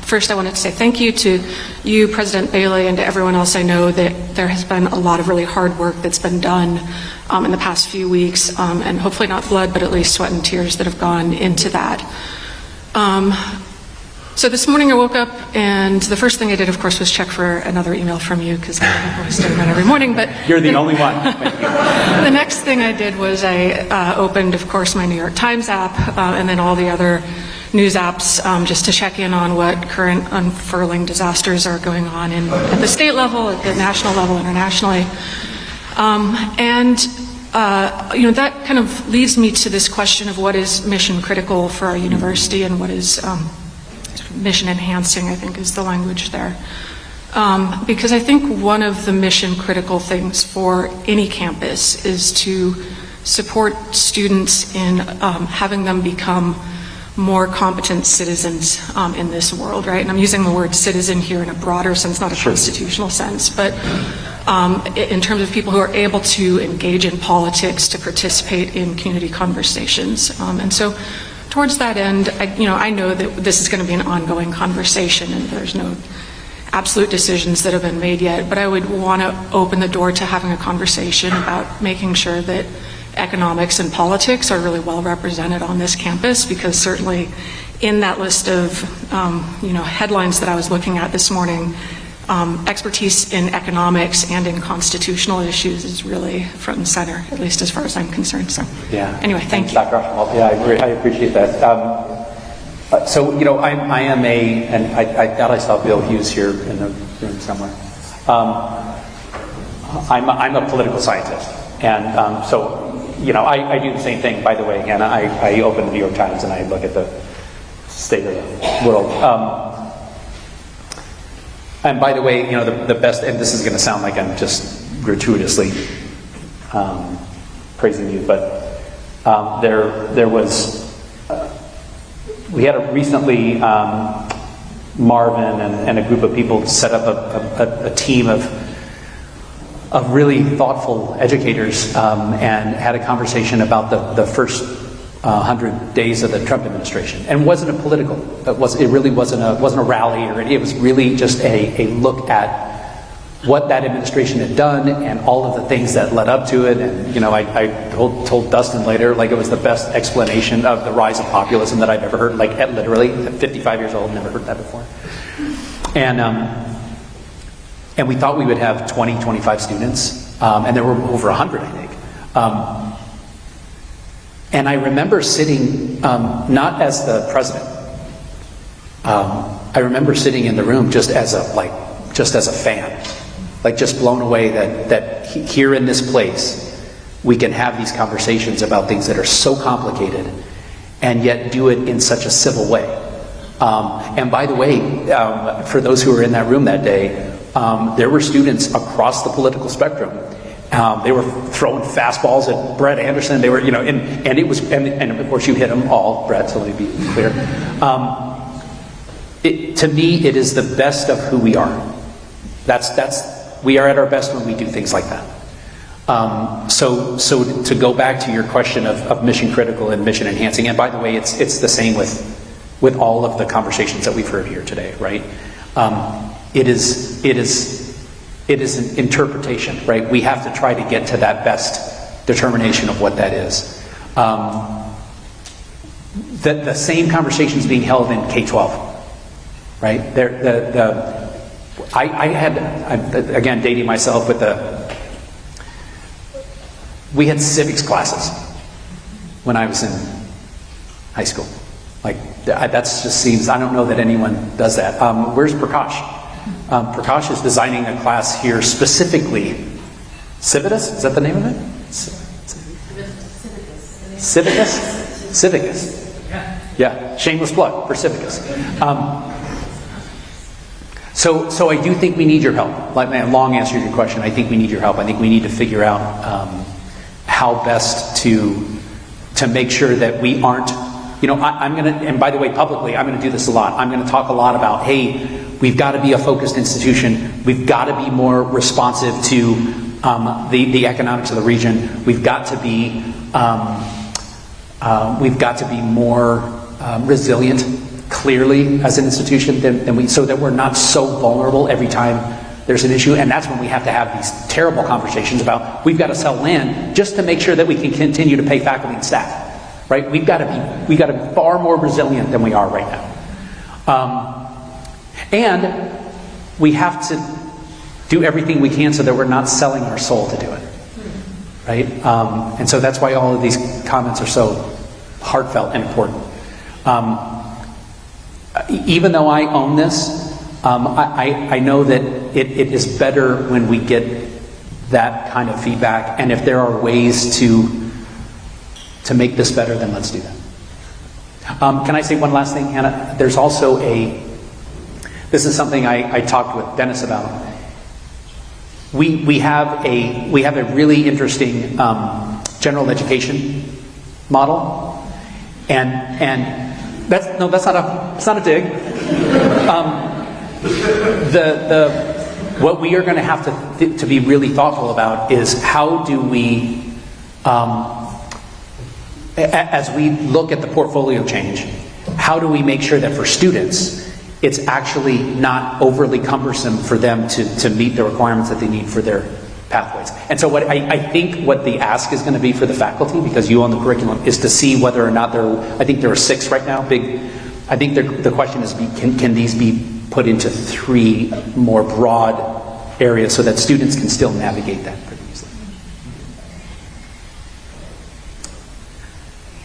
[SPEAKER 10] First, I wanted to say thank you to you, President Bailey, and to everyone else. I know that there has been a lot of really hard work that's been done in the past few weeks, and hopefully not blood, but at least sweat and tears that have gone into that. So this morning I woke up, and the first thing I did, of course, was check for another email from you, because I always do that every morning. But
[SPEAKER 1] You're the only one. Thank you.
[SPEAKER 10] The next thing I did was I opened, of course, my New York Times app, and then all the other news apps, just to check in on what current unfurling disasters are going on at the state level, at the national level, internationally. That kind of leads me to this question of what is mission critical for our university and what is mission enhancing, I think is the language there. Because I think one of the mission critical things for any campus is to support students in having them become more competent citizens in this world, right? And I'm using the word citizen here in a broader sense, not a constitutional sense, but in terms of people who are able to engage in politics, to participate in community conversations. And so towards that end, I know that this is going to be an ongoing conversation, and there's no absolute decisions that have been made yet, but I would want to open the door to having a conversation about making sure that economics and politics are really well represented on this campus, because certainly in that list of headlines that I was looking at this morning, expertise in economics and in constitutional issues is really front and center, at least as far as I'm concerned. So, anyway, thank you.
[SPEAKER 1] Dr. Archambault. Yeah, I appreciate that. I am and I thought I saw Bill Hughes here in the room somewhere. I'm a political scientist, and so I do the same thing. By the way, and I open the New York Times and I look at the state of the world. And by the way, the best, and this is going to sound like I'm just gratuitously praising you, but there was, we had recently, Marvin and a group of people set up a team of really thoughtful educators and had a conversation about the first 100 days of the Trump administration, and wasn't a political. It really wasn't a rally, or it was really just a look at what that administration had done and all of the things that led up to it. And I told Dustin later, like, it was the best explanation of the rise of populism that I've ever heard. Like, literally, at 55 years old, never heard that before. And we thought we would have 20, 25 students, and there were over 100, I think. And I remember sitting, not as the president, I remember sitting in the room just as a fan, like just blown away that here in this place we can have these conversations about things that are so complicated and yet do it in such a civil way. And by the way, for those who were in that room that day, there were students across the political spectrum. They were throwing fastballs at Brett Anderson. They were, and it was, and of course you hit them all, Brett. So let me be clear. To me, it is the best of who we are. We are at our best when we do things like that. So to go back to your question of mission critical and mission enhancing, and by the way, it's the same with all of the conversations that we've heard here today, right? It is an interpretation, right? We have to try to get to that best determination of what that is. The same conversation is being held in K-12, right? I'm again dating myself with we had civics classes when I was in high school. Like, that just seems, I don't know that anyone does that. Where's Prakash? Prakash is designing a class here specifically. Civitas? Is that the name of it? Civicus? Civicus. Yeah. Shameless plug for Civicus. So I do think we need your help. Like, man, long answer to your question. I think we need your help. I think we need to figure out how best to make sure that we aren't. I'm going to, and by the way, publicly, I'm going to do this a lot. I'm going to talk a lot about, hey, we've got to be a focused institution. We've got to be more responsive to the economics of the region. We've got to be more resilient, clearly, as an institution than we, so that we're not so vulnerable every time there's an issue. And that's when we have to have these terrible conversations about we've got to sell land just to make sure that we can continue to pay faculty and staff. Right? We've got to be far more resilient than we are right now. And we have to do everything we can so that we're not selling our soul to do it. Right? And so that's why all of these comments are so heartfelt and important. Even though I own this, I know that it is better when we get that kind of feedback, and if there are ways to make this better, then let's do that. Can I say one last thing, Hannah? There's also this is something I talked with Dennis about. We have a really interesting general education model, and that's not a dig. What we are going to have to be really thoughtful about is how do we, as we look at the portfolio change, how do we make sure that for students it's actually not overly cumbersome for them to meet the requirements that they need for their pathways. And so what I think what the ask is going to be for the faculty, because you own the curriculum, is to see whether or not I think there are 6 right now, I think the question is, can these be put into 3 more broad areas so that students can still navigate that pretty easily.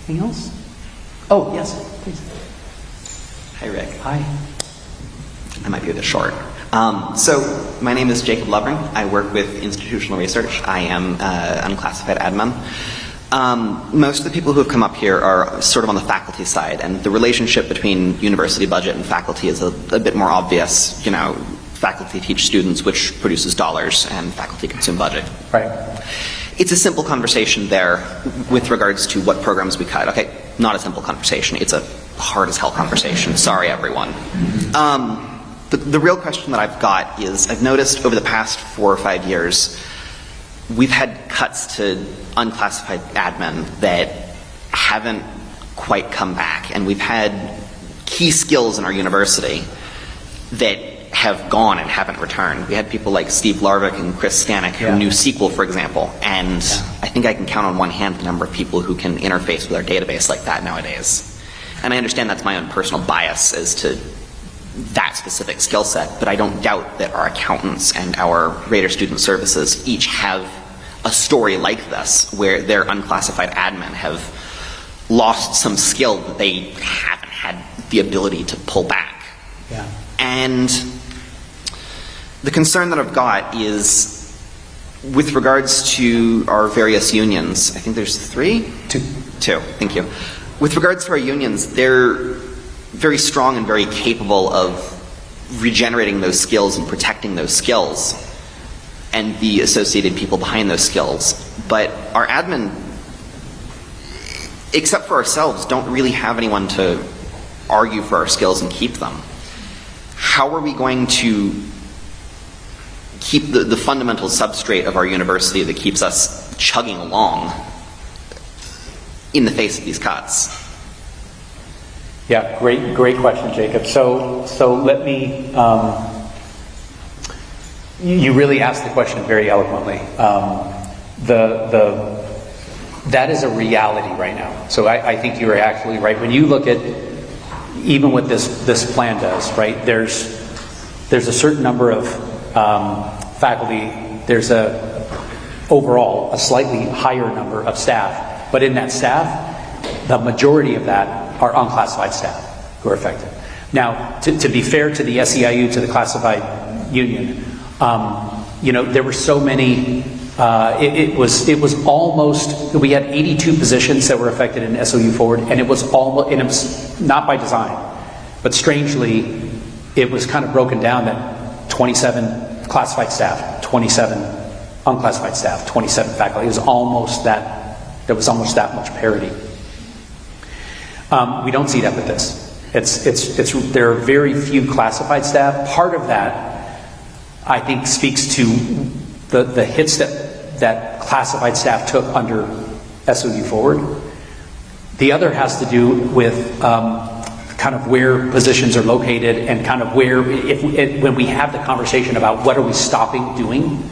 [SPEAKER 1] Anything else? Oh, yes, please.
[SPEAKER 11] Hi, Rick.
[SPEAKER 1] Hi.
[SPEAKER 11] I might be a bit short. So my name is Jacob Lovering. I work with institutional research. I am unclassified admin. Most of the people who have come up here are sort of on the faculty side, and the relationship between university budget and faculty is a bit more obvious. You know, faculty teach students, which produces dollars, and faculty consume budget.
[SPEAKER 1] Right.
[SPEAKER 11] It's a simple conversation there with regards to what programs we cut. Okay, not a simple conversation. It's a hard as hell conversation. Sorry, everyone. The real question that I've got is, I've noticed over the past 4 or 5 years, we've had cuts to unclassified admin that haven't quite come back, and we've had key skills in our university that have gone and haven't returned. We had people like Steve Larvick and Chris Stanek who knew SQL, for example, and I think I can count on one hand the number of people who can interface with our database like that nowadays. And I understand that's my own personal bias as to that specific skill set, but I don't doubt that our accountants and our Raider Student Services each have a story like this, where their unclassified admin have lost some skill that they haven't had the ability to pull back.
[SPEAKER 1] Yeah.
[SPEAKER 11] And the concern that I've got is with regards to our various unions. I think there's 3? 2. Thank you. With regards to our unions, they're very strong and very capable of regenerating those skills and protecting those skills and the associated people behind those skills. But our admin, except for ourselves, don't really have anyone to argue for our skills and keep them. How are we going to keep the fundamental substrate of our university that keeps us chugging along in the face of these cuts?
[SPEAKER 1] Yeah, great question, Jacob. So let me, you really asked the question very eloquently. That is a reality right now. So I think you are actually right. When you look at even what this plan does, right, there's a certain number of faculty, there's overall a slightly higher number of staff, but in that staff, the majority of that are unclassified staff who are affected. Now, to be fair to the SEIU, to the classified union, there were so many. It was almost. We had 82 positions that were affected in SOU Forward, and it was almost. And it was not by design, but strangely, it was kind of broken down that 27 classified staff, 27 unclassified staff, 27 faculty. It was almost that. There was almost that much parity. We don't see that with this. There are very few classified staff. Part of that, I think, speaks to the hits that classified staff took under SOU Forward. The other has to do with kind of where positions are located and kind of where, when we have the conversation about what are we stopping doing,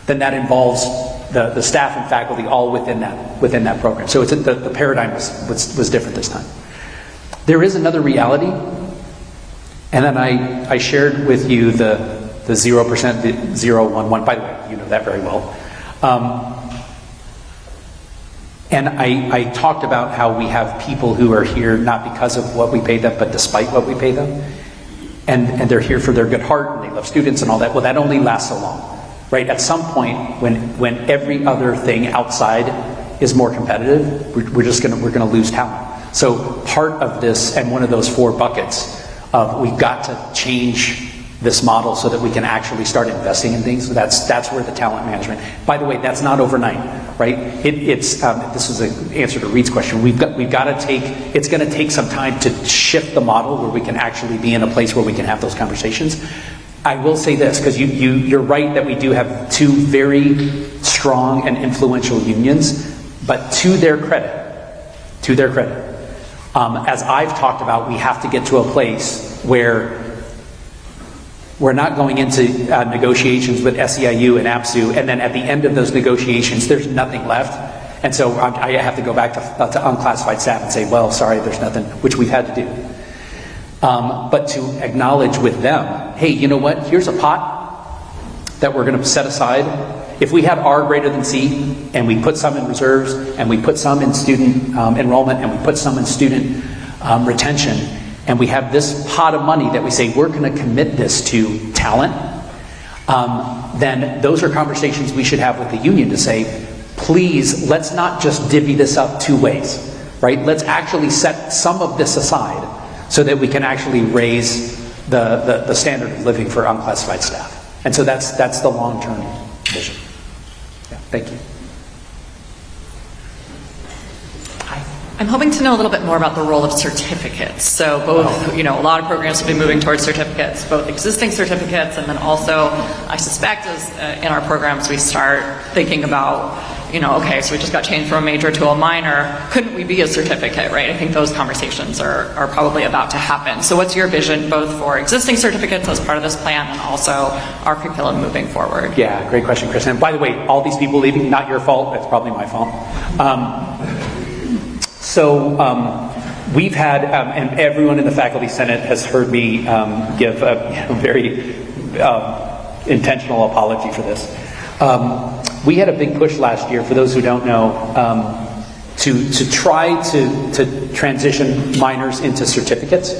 [SPEAKER 1] then that involves the staff and faculty all within that program. So the paradigm was different this time. There is another reality, and then I shared with you the 0%, the 011. By the way, you know that very well. And I talked about how we have people who are here not because of what we pay them, but despite what we pay them. And they're here for their good heart, and they love students and all that. Well, that only lasts so long, right? At some point, when every other thing outside is more competitive, we're gonna lose talent. So part of this, and one of those 4 buckets of we've got to change this model so that we can actually start investing in things. So that's where the talent management. By the way, that's not overnight, right? This is an answer to Reed's question. We've got to take. It's going to take some time to shift the model where we can actually be in a place where we can have those conversations. I will say this, because you're right that we do have 2 very strong and influential unions, but to their credit, as I've talked about, we have to get to a place where we're not going into negotiations with SEIU and APSU, and then at the end of those negotiations, there's nothing left. And so I have to go back to unclassified staff and say, well, sorry, there's nothing, which we've had to do. But to acknowledge with them, hey, you know what? Here's a pot that we're going to set aside. If we had R greater than C, and we put some in reserves, and we put some in student enrollment, and we put some in student retention, and we have this pot of money that we say we're going to commit this to talent, then those are conversations we should have with the union to say, please, let's not just divvy this up two ways, right? Let's actually set some of this aside so that we can actually raise the standard of living for unclassified staff. And so that's the long-term vision. Yeah, thank you.
[SPEAKER 12] I'm hoping to know a little bit more about the role of certificates. So both, a lot of programs will be moving towards certificates, both existing certificates, and then also, I suspect, as in our programs, we start thinking about, okay, so we just got changed from a major to a minor. Couldn't we be a certificate, right? I think those conversations are probably about to happen. So what's your vision both for existing certificates as part of this plan and also our curriculum moving forward?
[SPEAKER 1] Yeah, great question, Chris. And by the way, all these people leaving, not your fault. It's probably my fault. We've had, and everyone in the Faculty Senate has heard me give a very intentional apology for this. We had a big push last year, for those who don't know, to try to transition minors into certificates.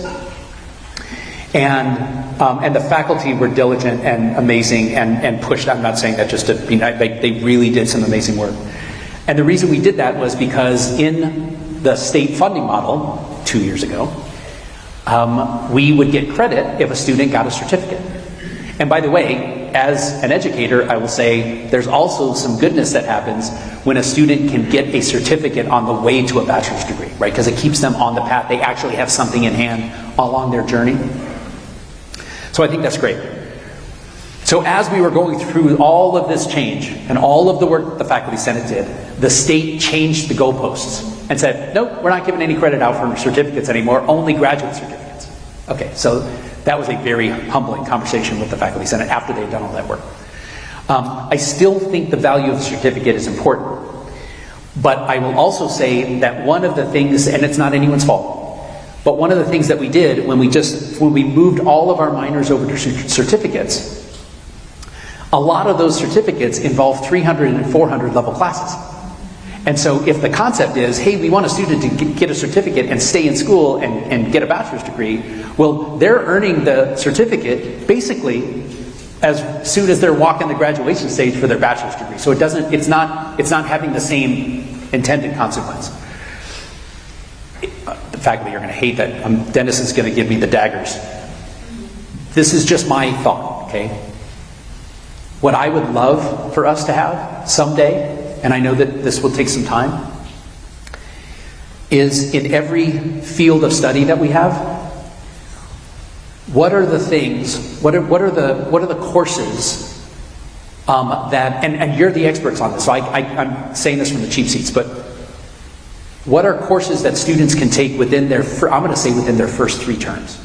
[SPEAKER 1] And the faculty were diligent and amazing and pushed. I'm not saying that just to be nice. They really did some amazing work. And the reason we did that was because in the state funding model 2 years ago, we would get credit if a student got a certificate. And by the way, as an educator, I will say there's also some goodness that happens when a student can get a certificate on the way to a bachelor's degree, right? Because it keeps them on the path. They actually have something in hand along their journey. So I think that's great. So as we were going through all of this change and all of the work that the Faculty Senate did, the state changed the goalposts and said, nope, we're not giving any credit out for certificates anymore, only graduate certificates. Okay, so that was a very humbling conversation with the Faculty Senate after they'd done all that work. I still think the value of the certificate is important, but I will also say that one of the things, and it's not anyone's fault, but one of the things that we did when we moved all of our minors over to certificates, a lot of those certificates involve 300 and 400 level classes. And so if the concept is, hey, we want a student to get a certificate and stay in school and get a bachelor's degree, well, they're earning the certificate basically as soon as they're walking the graduation stage for their bachelor's degree. So it's not having the same intended consequence. The faculty are going to hate that. Dennis is going to give me the daggers. This is just my thought, okay? What I would love for us to have someday, and I know that this will take some time, is in every field of study that we have, what are the things, what are the courses that, and you're the experts on this, so I'm saying this from the cheap seats, but what are courses that students can take within their, I'm going to say within their first 3 terms,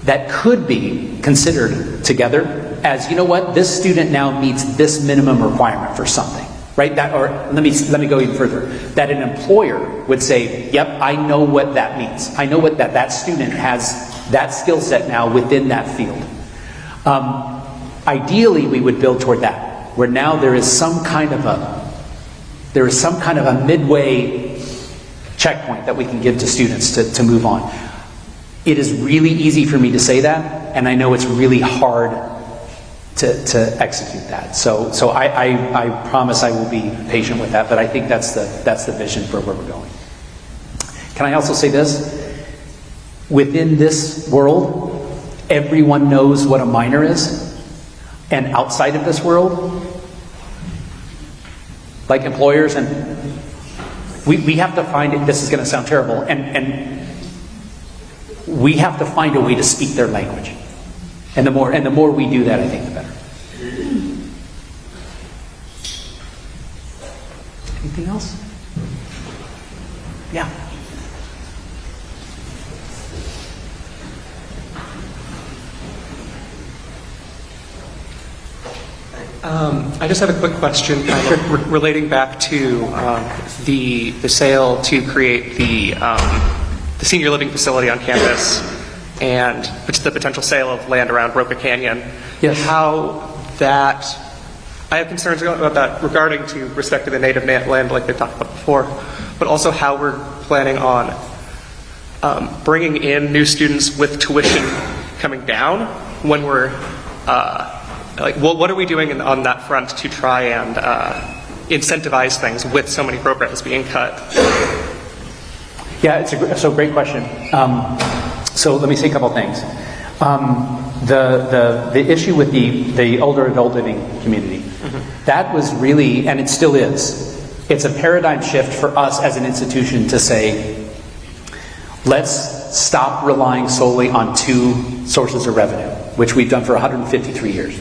[SPEAKER 1] that could be considered together as, you know what, this student now meets this minimum requirement for something, right? That, or let me go even further. That an employer would say, yep, I know what that means. I know what that student has that skill set now within that field. Ideally, we would build toward that, where now there is some kind of a midway checkpoint that we can give to students to move on. It is really easy for me to say that, and I know it's really hard to execute that. So I promise I will be patient with that, but I think that's the vision for where we're going. Can I also say this? Within this world, everyone knows what a minor is, and outside of this world, like employers, and we have to find it. This is going to sound terrible, and we have to find a way to speak their language. And the more we do that, I think the better. Anything else? Yeah.
[SPEAKER 13] I just have a quick question relating back to the sale to create the senior living facility on campus and the potential sale of land around Roca Canyon.
[SPEAKER 1] Yes.
[SPEAKER 13] I have concerns about that regarding to respect to the native land like they talked about before, but also how we're planning on bringing in new students with tuition coming down when we're what are we doing on that front to try and incentivize things with so many programs being cut?
[SPEAKER 1] Yeah, so great question. So let me say a couple things. The issue with the older adult living community, that was really, and it still is, it's a paradigm shift for us as an institution to say, let's stop relying solely on two sources of revenue, which we've done for 153 years.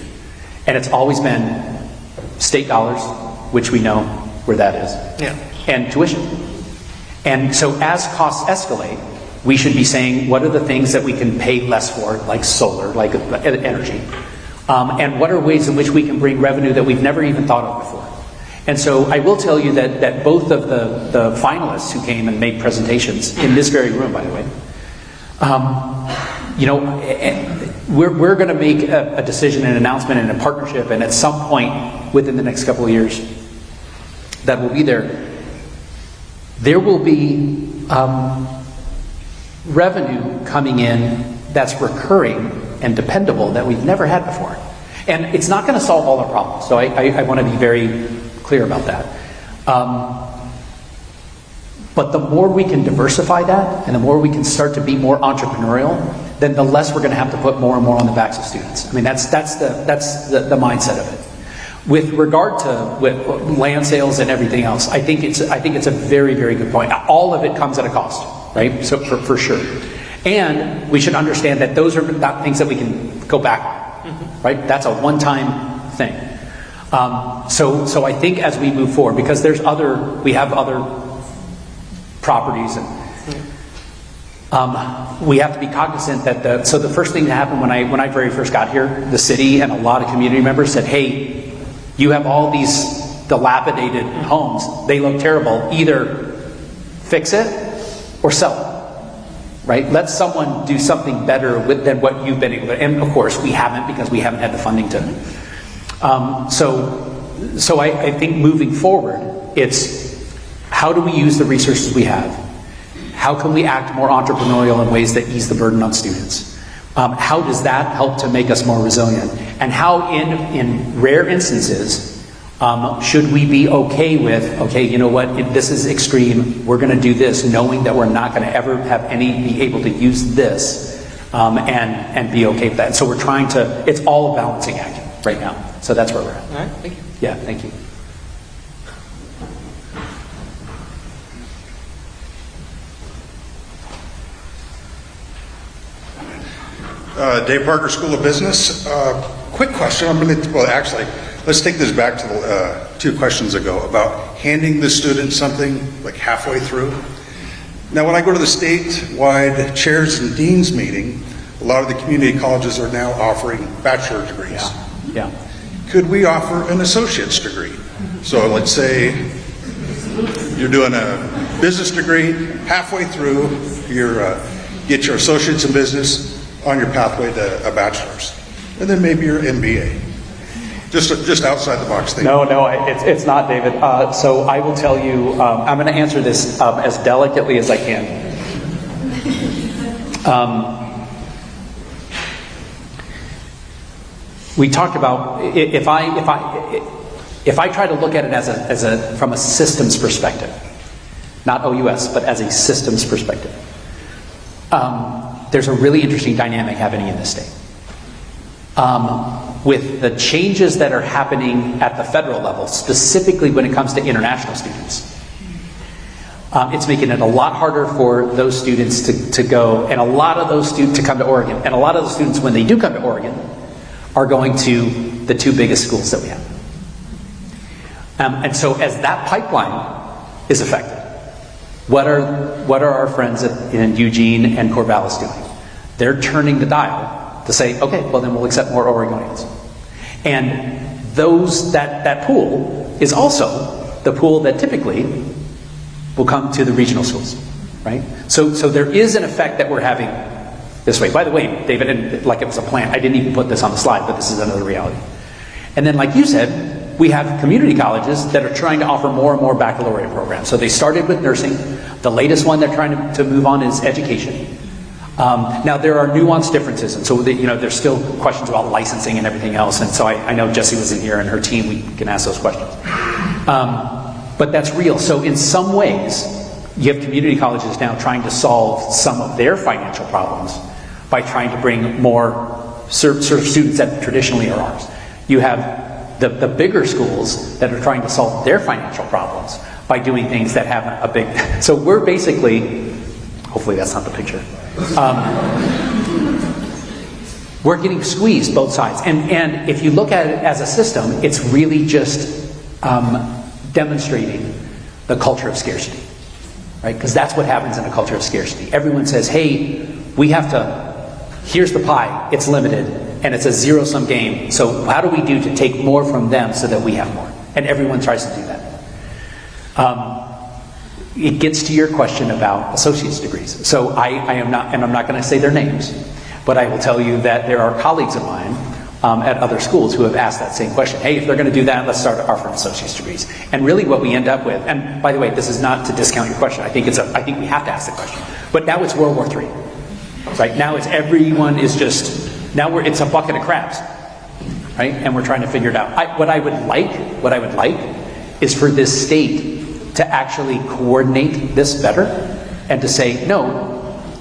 [SPEAKER 1] And it's always been state dollars, which we know where that is, and tuition. And so as costs escalate, we should be saying, what are the things that we can pay less for, like solar, like energy? And what are ways in which we can bring revenue that we've never even thought of before? And so I will tell you that both of the finalists who came and made presentations in this very room, by the way, we're going to make a decision, an announcement, and a partnership, and at some point within the next couple of years that will be there will be revenue coming in that's recurring and dependable that we've never had before. And it's not going to solve all our problems, so I want to be very clear about that. But the more we can diversify that, and the more we can start to be more entrepreneurial, then the less we're going to have to put more and more on the backs of students. I mean, that's the mindset of it. With regard to land sales and everything else, I think it's a very, very good point. All of it comes at a cost, right? So for sure. And we should understand that those are not things that we can go back on, right? That's a one-time thing. So I think as we move forward, because we have other properties, and we have to be cognizant that the first thing that happened when I very first got here, the city and a lot of community members said, hey, you have all these dilapidated homes. They look terrible. Either fix it or sell it, right? Let someone do something better than what you've been able to. And of course, we haven't, because we haven't had the funding to. So I think moving forward, it's how do we use the resources we have? How can we act more entrepreneurial in ways that ease the burden on students? How does that help to make us more resilient? And how, in rare instances, should we be okay with, okay, you know what, this is extreme, we're going to do this, knowing that we're not going to ever have be able to use this, and be okay with that. So we're trying to, it's all a balancing act right now. So that's where we're at.
[SPEAKER 13] All right, thank you.
[SPEAKER 1] Yeah, thank you.
[SPEAKER 14] Dave Parker, School of Business. Quick question. Let's take this back to the 2 questions ago about handing the student something like halfway through. Now, when I go to the statewide chairs and deans meeting, a lot of the community colleges are now offering bachelor degrees.
[SPEAKER 1] Yeah.
[SPEAKER 14] Could we offer an associate's degree? So let's say you're doing a business degree, halfway through, get your associate's in business on your pathway to a bachelor's, and then maybe your MBA. Just outside the box thing.
[SPEAKER 1] No, it's not, David. So I will tell you, I'm going to answer this as delicately as I can. We talked about if I try to look at it from a systems perspective, not OUS, but as a systems perspective. There's a really interesting dynamic happening in this state. With the changes that are happening at the federal level, specifically when it comes to international students, it's making it a lot harder for those students to go, and a lot of those students to come to Oregon. And a lot of the students, when they do come to Oregon, are going to the 2 biggest schools that we have. And so as that pipeline is affected, what are our friends in Eugene and Corvallis doing? They're turning the dial to say, okay, well then we'll accept more Oregonians. And that pool is also the pool that typically will come to the regional schools, right? So there is an effect that we're having this way. By the way, David, and like it was a plan, I didn't even put this on the slide, but this is another reality. And then like you said, we have community colleges that are trying to offer more and more baccalaureate programs. So they started with nursing. The latest one they're trying to move on is education. Now, there are nuanced differences, and so there's still questions about licensing and everything else, and so I know Jessie was in here and her team, we can ask those questions. But that's real. So in some ways, you have community colleges now trying to solve some of their financial problems by trying to bring more sort of students that traditionally are ours. You have the bigger schools that are trying to solve their financial problems by doing things that have a big... So we're basically... Hopefully that's not the picture. We're getting squeezed both sides. And if you look at it as a system, it's really just demonstrating the culture of scarcity. Right? Because that's what happens in a culture of scarcity. Everyone says, hey, we have to, here's the pie, it's limited, and it's a zero-sum game. So how do we do to take more from them so that we have more? And everyone tries to do that. It gets to your question about associate's degrees. So I am not, and I'm not going to say their names, but I will tell you that there are colleagues of mine at other schools who have asked that same question. Hey, if they're going to do that, let's start offering associate's degrees. And really what we end up with, and by the way, this is not to discount your question. I think we have to ask the question. But now it's World War III. Right? Now it's everyone is just, now it's a bucket of crabs. Right? And we're trying to figure it out. What I would like is for this state to actually coordinate this better and to say, no,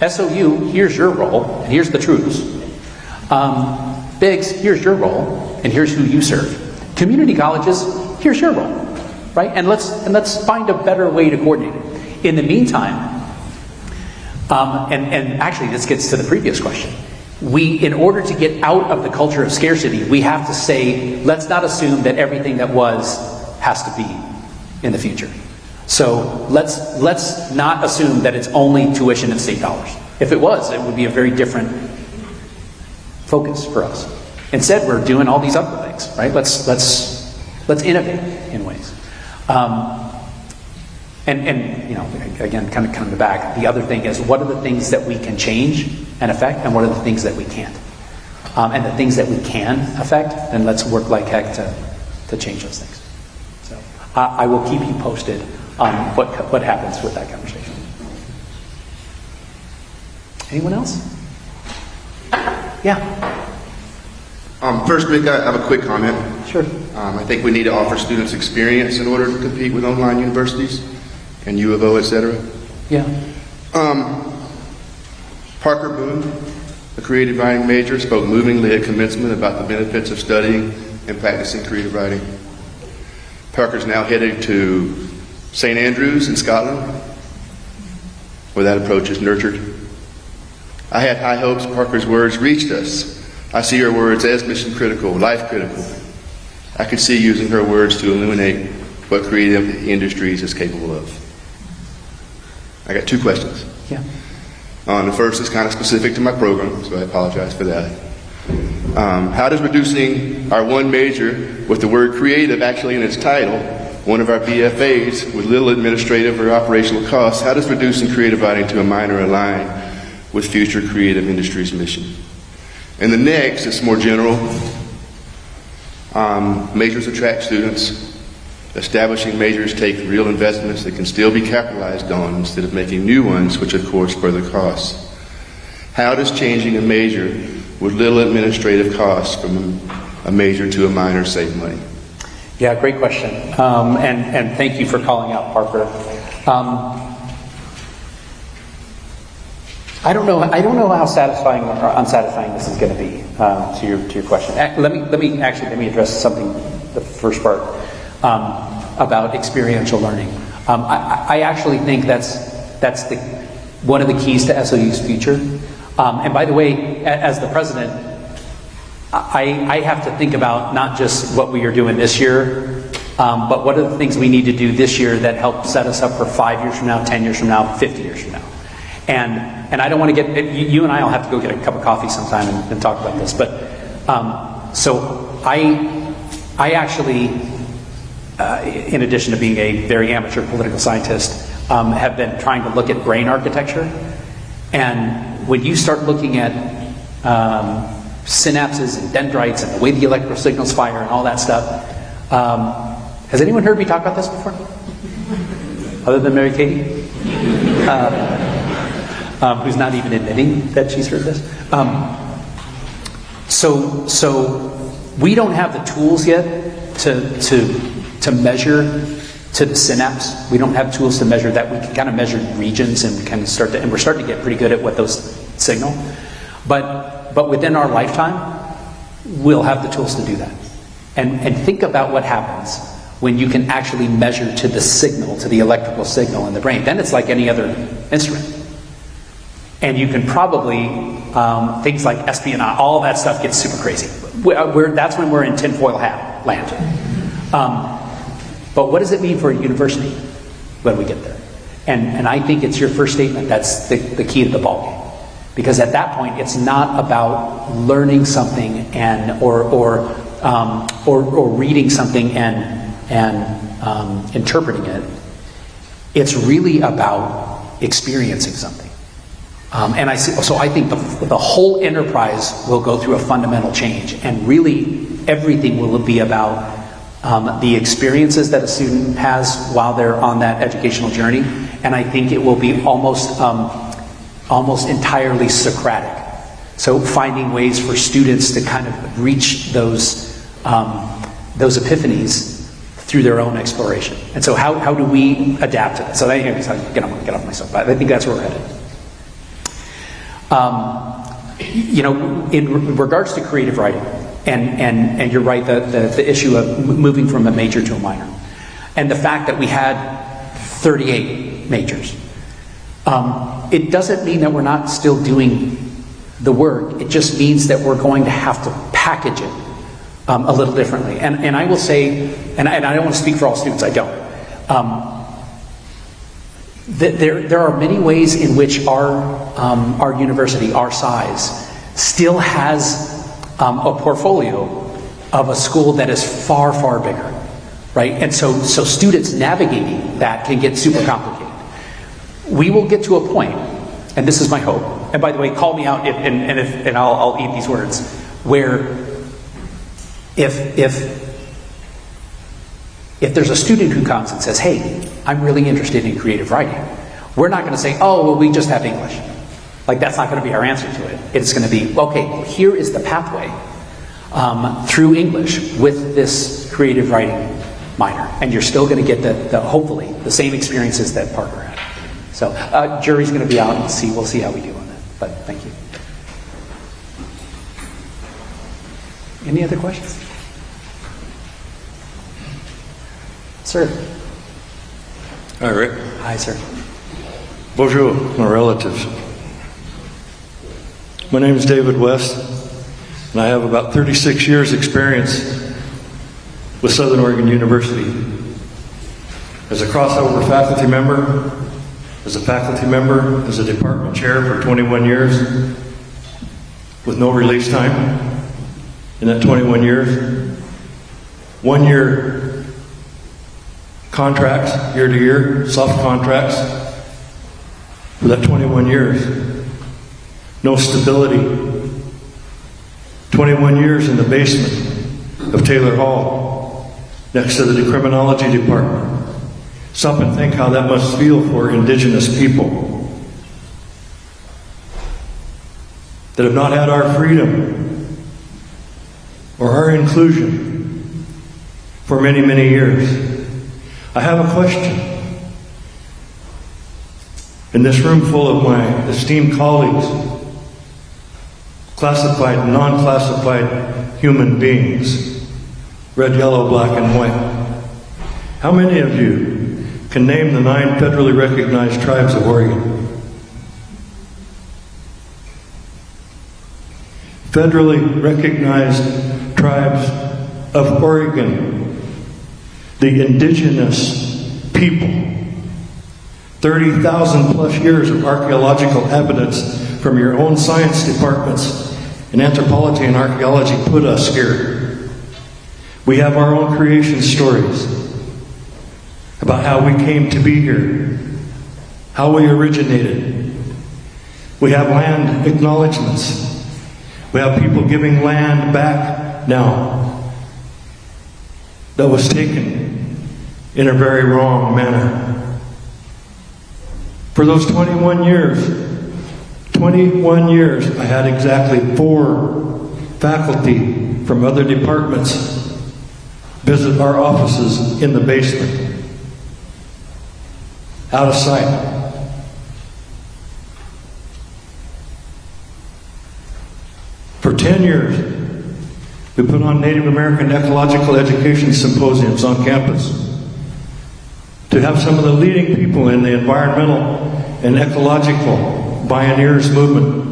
[SPEAKER 1] SOU, here's your role, and here's the truths. Biggs, here's your role, and here's who you serve. Community colleges, here's your role, right? And let's find a better way to coordinate it. In the meantime, and actually this gets to the previous question. In order to get out of the culture of scarcity, we have to say, let's not assume that everything that was has to be in the future. So let's not assume that it's only tuition and state dollars. If it was, it would be a very different focus for us. Instead, we're doing all these other things, right? Let's innovate in ways. And again, kind of coming back, the other thing is, what are the things that we can change and affect, and what are the things that we can't? And the things that we can affect, then let's work like heck to change those things. So I will keep you posted on what happens with that conversation. Anyone else? Yeah.
[SPEAKER 15] First, Rick, I have a quick comment.
[SPEAKER 1] Sure.
[SPEAKER 15] I think we need to offer students experience in order to compete with online universities and U of O, et cetera.
[SPEAKER 1] Yeah.
[SPEAKER 15] Parker Boone, a creative writing major, spoke movingly at commencement about the benefits of studying and practicing creative writing. Parker's now headed to St. Andrews in Scotland, where that approach is nurtured. I had high hopes Parker's words reached us. I see her words as mission critical, life critical. I could see using her words to illuminate what creative industries is capable of. I got two questions.
[SPEAKER 1] Yeah.
[SPEAKER 15] The first is kind of specific to my program, so I apologize for that. How does reducing our one major with the word creative actually in its title, one of our BFAs with little administrative or operational costs, how does reducing creative writing to a minor align with future creative industries' mission? And the next is more general. Majors attract students. Establishing majors take real investments that can still be capitalized on instead of making new ones, which of course further costs. How does changing a major with little administrative costs from a major to a minor save money?
[SPEAKER 1] Yeah, great question. And thank you for calling out Parker. I don't know how satisfying or unsatisfying this is going to be to your question. Let me address something, the first part about experiential learning. I actually think that's one of the keys to SOU's future. And by the way, as the president, I have to think about not just what we are doing this year, but what are the things we need to do this year that help set us up for 5 years from now, 10 years from now, 50 years from now. And I don't want to get, you and I will have to go get a cup of coffee sometime and talk about this. But so I actually, in addition to being a very amateur political scientist, have been trying to look at brain architecture. And when you start looking at synapses and dendrites and the way the electrical signals fire and all that stuff, has anyone heard me talk about this before? Other than Mary Katie? who's not even admitting that she's heard this. So we don't have the tools yet to measure to the synapse. We don't have tools to measure that. We can kind of measure regions and kind of and we're starting to get pretty good at what those signal. But within our lifetime, we'll have the tools to do that. And think about what happens when you can actually measure to the signal, to the electrical signal in the brain. Then it's like any other instrument. And you can probably, things like espionage, all that stuff gets super crazy. That's when we're in tinfoil hat land. But what does it mean for a university when we get there? And I think it's your first statement that's the key to the ballgame. Because at that point, it's not about learning something or reading something and interpreting it. It's really about experiencing something. And so I think the whole enterprise will go through a fundamental change, and really everything will be about the experiences that a student has while they're on that educational journey. And I think it will be almost entirely Socratic. So finding ways for students to kind of reach those epiphanies through their own exploration. And so how do we adapt to that? So anyways, I get off myself, but I think that's where we're headed. In regards to creative writing, and you're right, the issue of moving from a major to a minor, and the fact that we had 38 majors, it doesn't mean that we're not still doing the work. It just means that we're going to have to package it a little differently. And I will say, and I don't want to speak for all students, I don't. There are many ways in which our university, our size, still has a portfolio of a school that is far, far bigger, right? And so students navigating that can get super complicated. We will get to a point, and this is my hope, and by the way, call me out and I'll eat these words, where if there's a student who comes and says, hey, I'm really interested in creative writing, we're not going to say, oh, well, we just have English. Like, that's not going to be our answer to it. It's going to be, okay, well, here is the pathway through English with this creative writing minor. And you're still going to get hopefully, the same experiences that Parker had. So, jury's going to be out and we'll see how we do on that. But thank you. Any other questions? Sir.
[SPEAKER 16] Hi, Rick.
[SPEAKER 1] Hi, sir.
[SPEAKER 16] Bonjour, my relatives. My name is David West, and I have about 36 years' experience with Southern Oregon University. As a crossover faculty member, as a department chair for 21 years, with no release time in that 21 years, 1 year contracts, year to year, soft contracts, for that 21 years. No stability. 21 years in the basement of Taylor Hall, next to the decriminology department. Stop and think how that must feel for Indigenous people that have not had our freedom or our inclusion for many, many years. I have a question. In this room full of my esteemed colleagues, classified and non-classified human beings, red, yellow, black, and white, how many of you can name the 9 federally recognized tribes of Oregon? Federally recognized tribes of Oregon, the indigenous people. 30,000 plus years of archaeological evidence from your own science departments in anthropology and archaeology put us here. We have our own creation stories about how we came to be here, how we originated. We have land acknowledgments. We have people giving land back now that was taken in a very wrong manner. For those 21 years, 21 years, I had exactly 4 faculty from other departments visit our offices in the basement. Out of sight. For 10 years, we put on Native American ecological education symposiums on campus to have some of the leading people in the environmental and ecological pioneers movement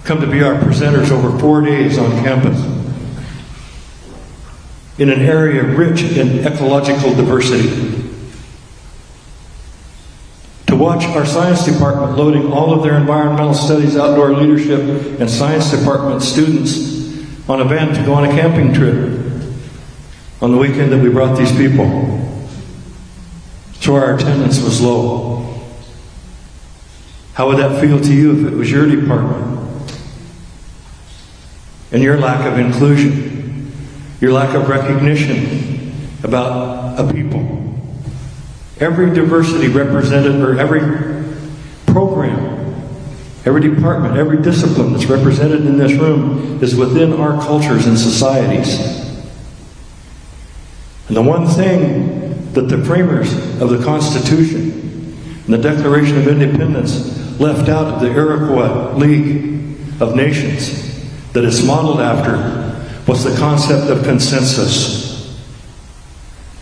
[SPEAKER 16] come to be our presenters over 4 days on campus in an area rich in ecological diversity. To watch our science department loading all of their environmental studies, outdoor leadership, and science department students on a van to go on a camping trip on the weekend that we brought these people. So our attendance was low. How would that feel to you if it was your department? And your lack of inclusion, your lack of recognition about a people. Every diversity represented, or every program, every department, every discipline that's represented in this room is within our cultures and societies. And the one thing that the framers of the Constitution and the Declaration of Independence left out of the Iroquois League of Nations that it's modeled after was the concept of consensus.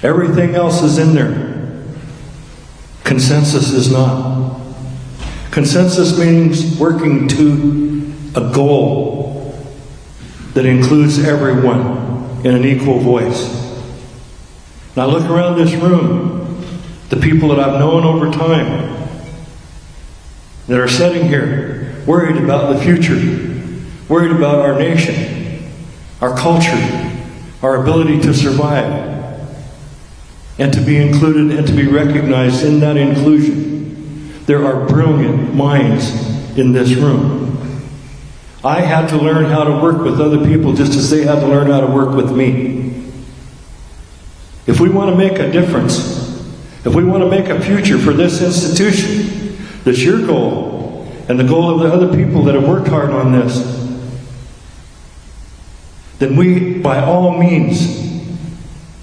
[SPEAKER 16] Everything else is in there. Consensus is not. Consensus means working to a goal that includes everyone in an equal voice. And I look around this room, the people that I've known over time that are sitting here worried about the future, worried about our nation, our culture, our ability to survive, and to be included and to be recognized in that inclusion. There are brilliant minds in this room. I had to learn how to work with other people just as they had to learn how to work with me. If we want to make a difference, if we want to make a future for this institution, that's your goal, and the goal of the other people that have worked hard on this, then we, by all means,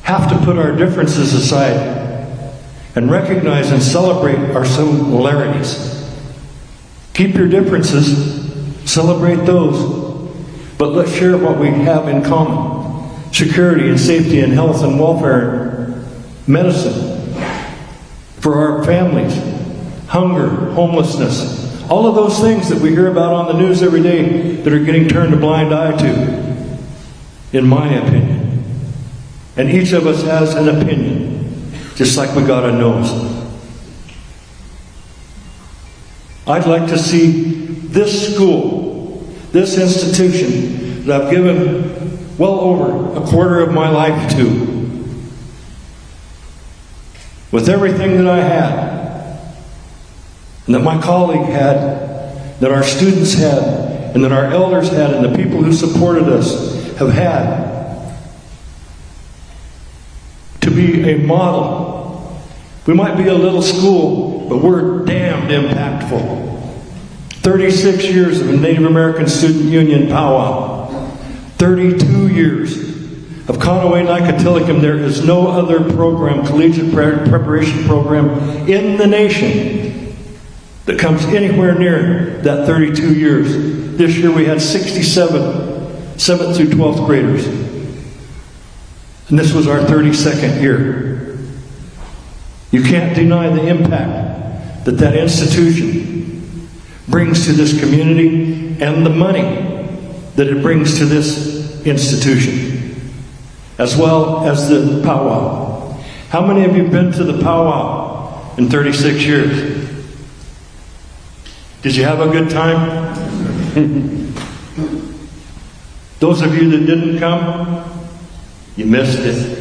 [SPEAKER 16] have to put our differences aside and recognize and celebrate our similarities. Keep your differences, celebrate those, but let's share what we have in common. Security and safety and health and welfare, medicine for our families, hunger, homelessness, all of those things that we hear about on the news every day that are getting turned a blind eye to, in my opinion. And each of us has an opinion, just like we got a nose. I'd like to see this school, this institution that I've given well over a quarter of my life to, with everything that I had, and that my colleague had, that our students had, and that our elders had, and the people who supported us have had, to be a model. We might be a little school, but we're damned impactful. 36 years of a Native American Student Union powwow. 32 years of Conaway Nicatilicum. There is no other program, collegiate preparation program in the nation that comes anywhere near that 32 years. This year we had 67 7th through 12th graders. And this was our 32nd year. You can't deny the impact that that institution brings to this community and the money that it brings to this institution, as well as the powwow. How many of you have been to the powwow in 36 years? Did you have a good time? Those of you that didn't come, you missed it.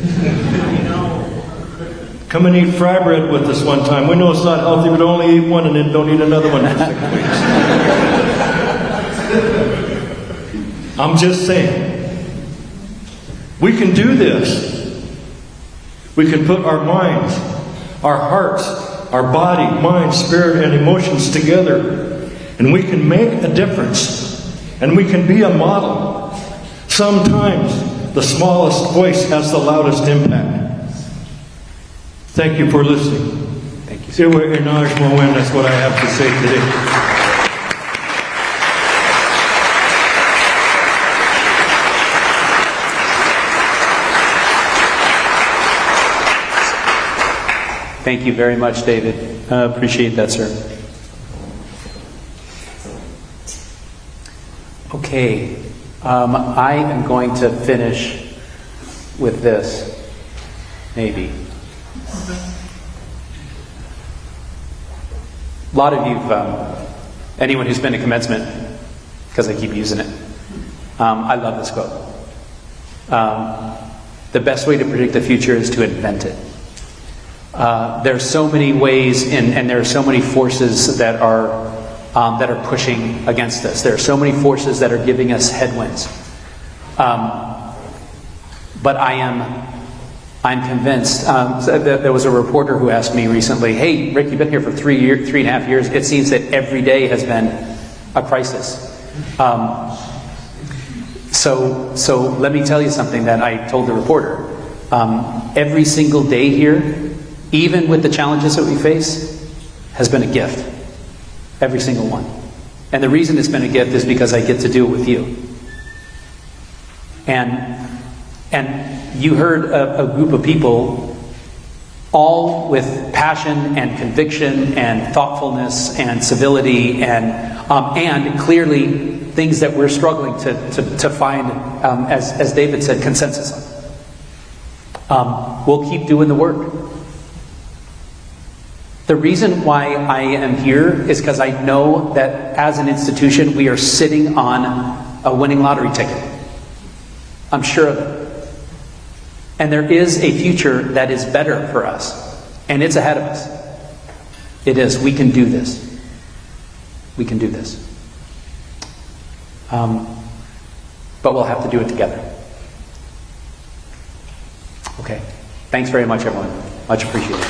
[SPEAKER 16] Come and eat fry bread with us one time. We know it's not healthy, but only eat one and then don't eat another one for 6 weeks. I'm just saying, we can do this. We can put our minds, our hearts, our body, mind, spirit, and emotions together and we can make a difference, and we can be a model. Sometimes the smallest voice has the loudest impact. Thank you for listening.
[SPEAKER 1] Thank you.
[SPEAKER 16] That's what I have to say today.
[SPEAKER 1] Thank you very much, David. Appreciate that, sir. Okay, I am going to finish with this, maybe. A lot of you, anyone who's been to commencement, because I keep using it, I love this quote. The best way to predict the future is to invent it. There are so many ways, and there are so many forces that are pushing against us. There are so many forces that are giving us headwinds. But I'm convinced. There was a reporter who asked me recently, "Hey, Rick, you've been here for 3.5 years. It seems that every day has been a crisis." So let me tell you something that I told the reporter. Every single day here, even with the challenges that we face, has been a gift. Every single one. And the reason it's been a gift is because I get to do it with you. And you heard a group of people, all with passion and conviction and thoughtfulness and civility and clearly things that we're struggling to find, as David said, consensus on. We'll keep doing the work. The reason why I am here is because I know that as an institution we are sitting on a winning lottery ticket. I'm sure of it. And there is a future that is better for us. And it's ahead of us. It is. We can do this. We can do this. But we'll have to do it together. Okay. Thanks very much, everyone. Much appreciated.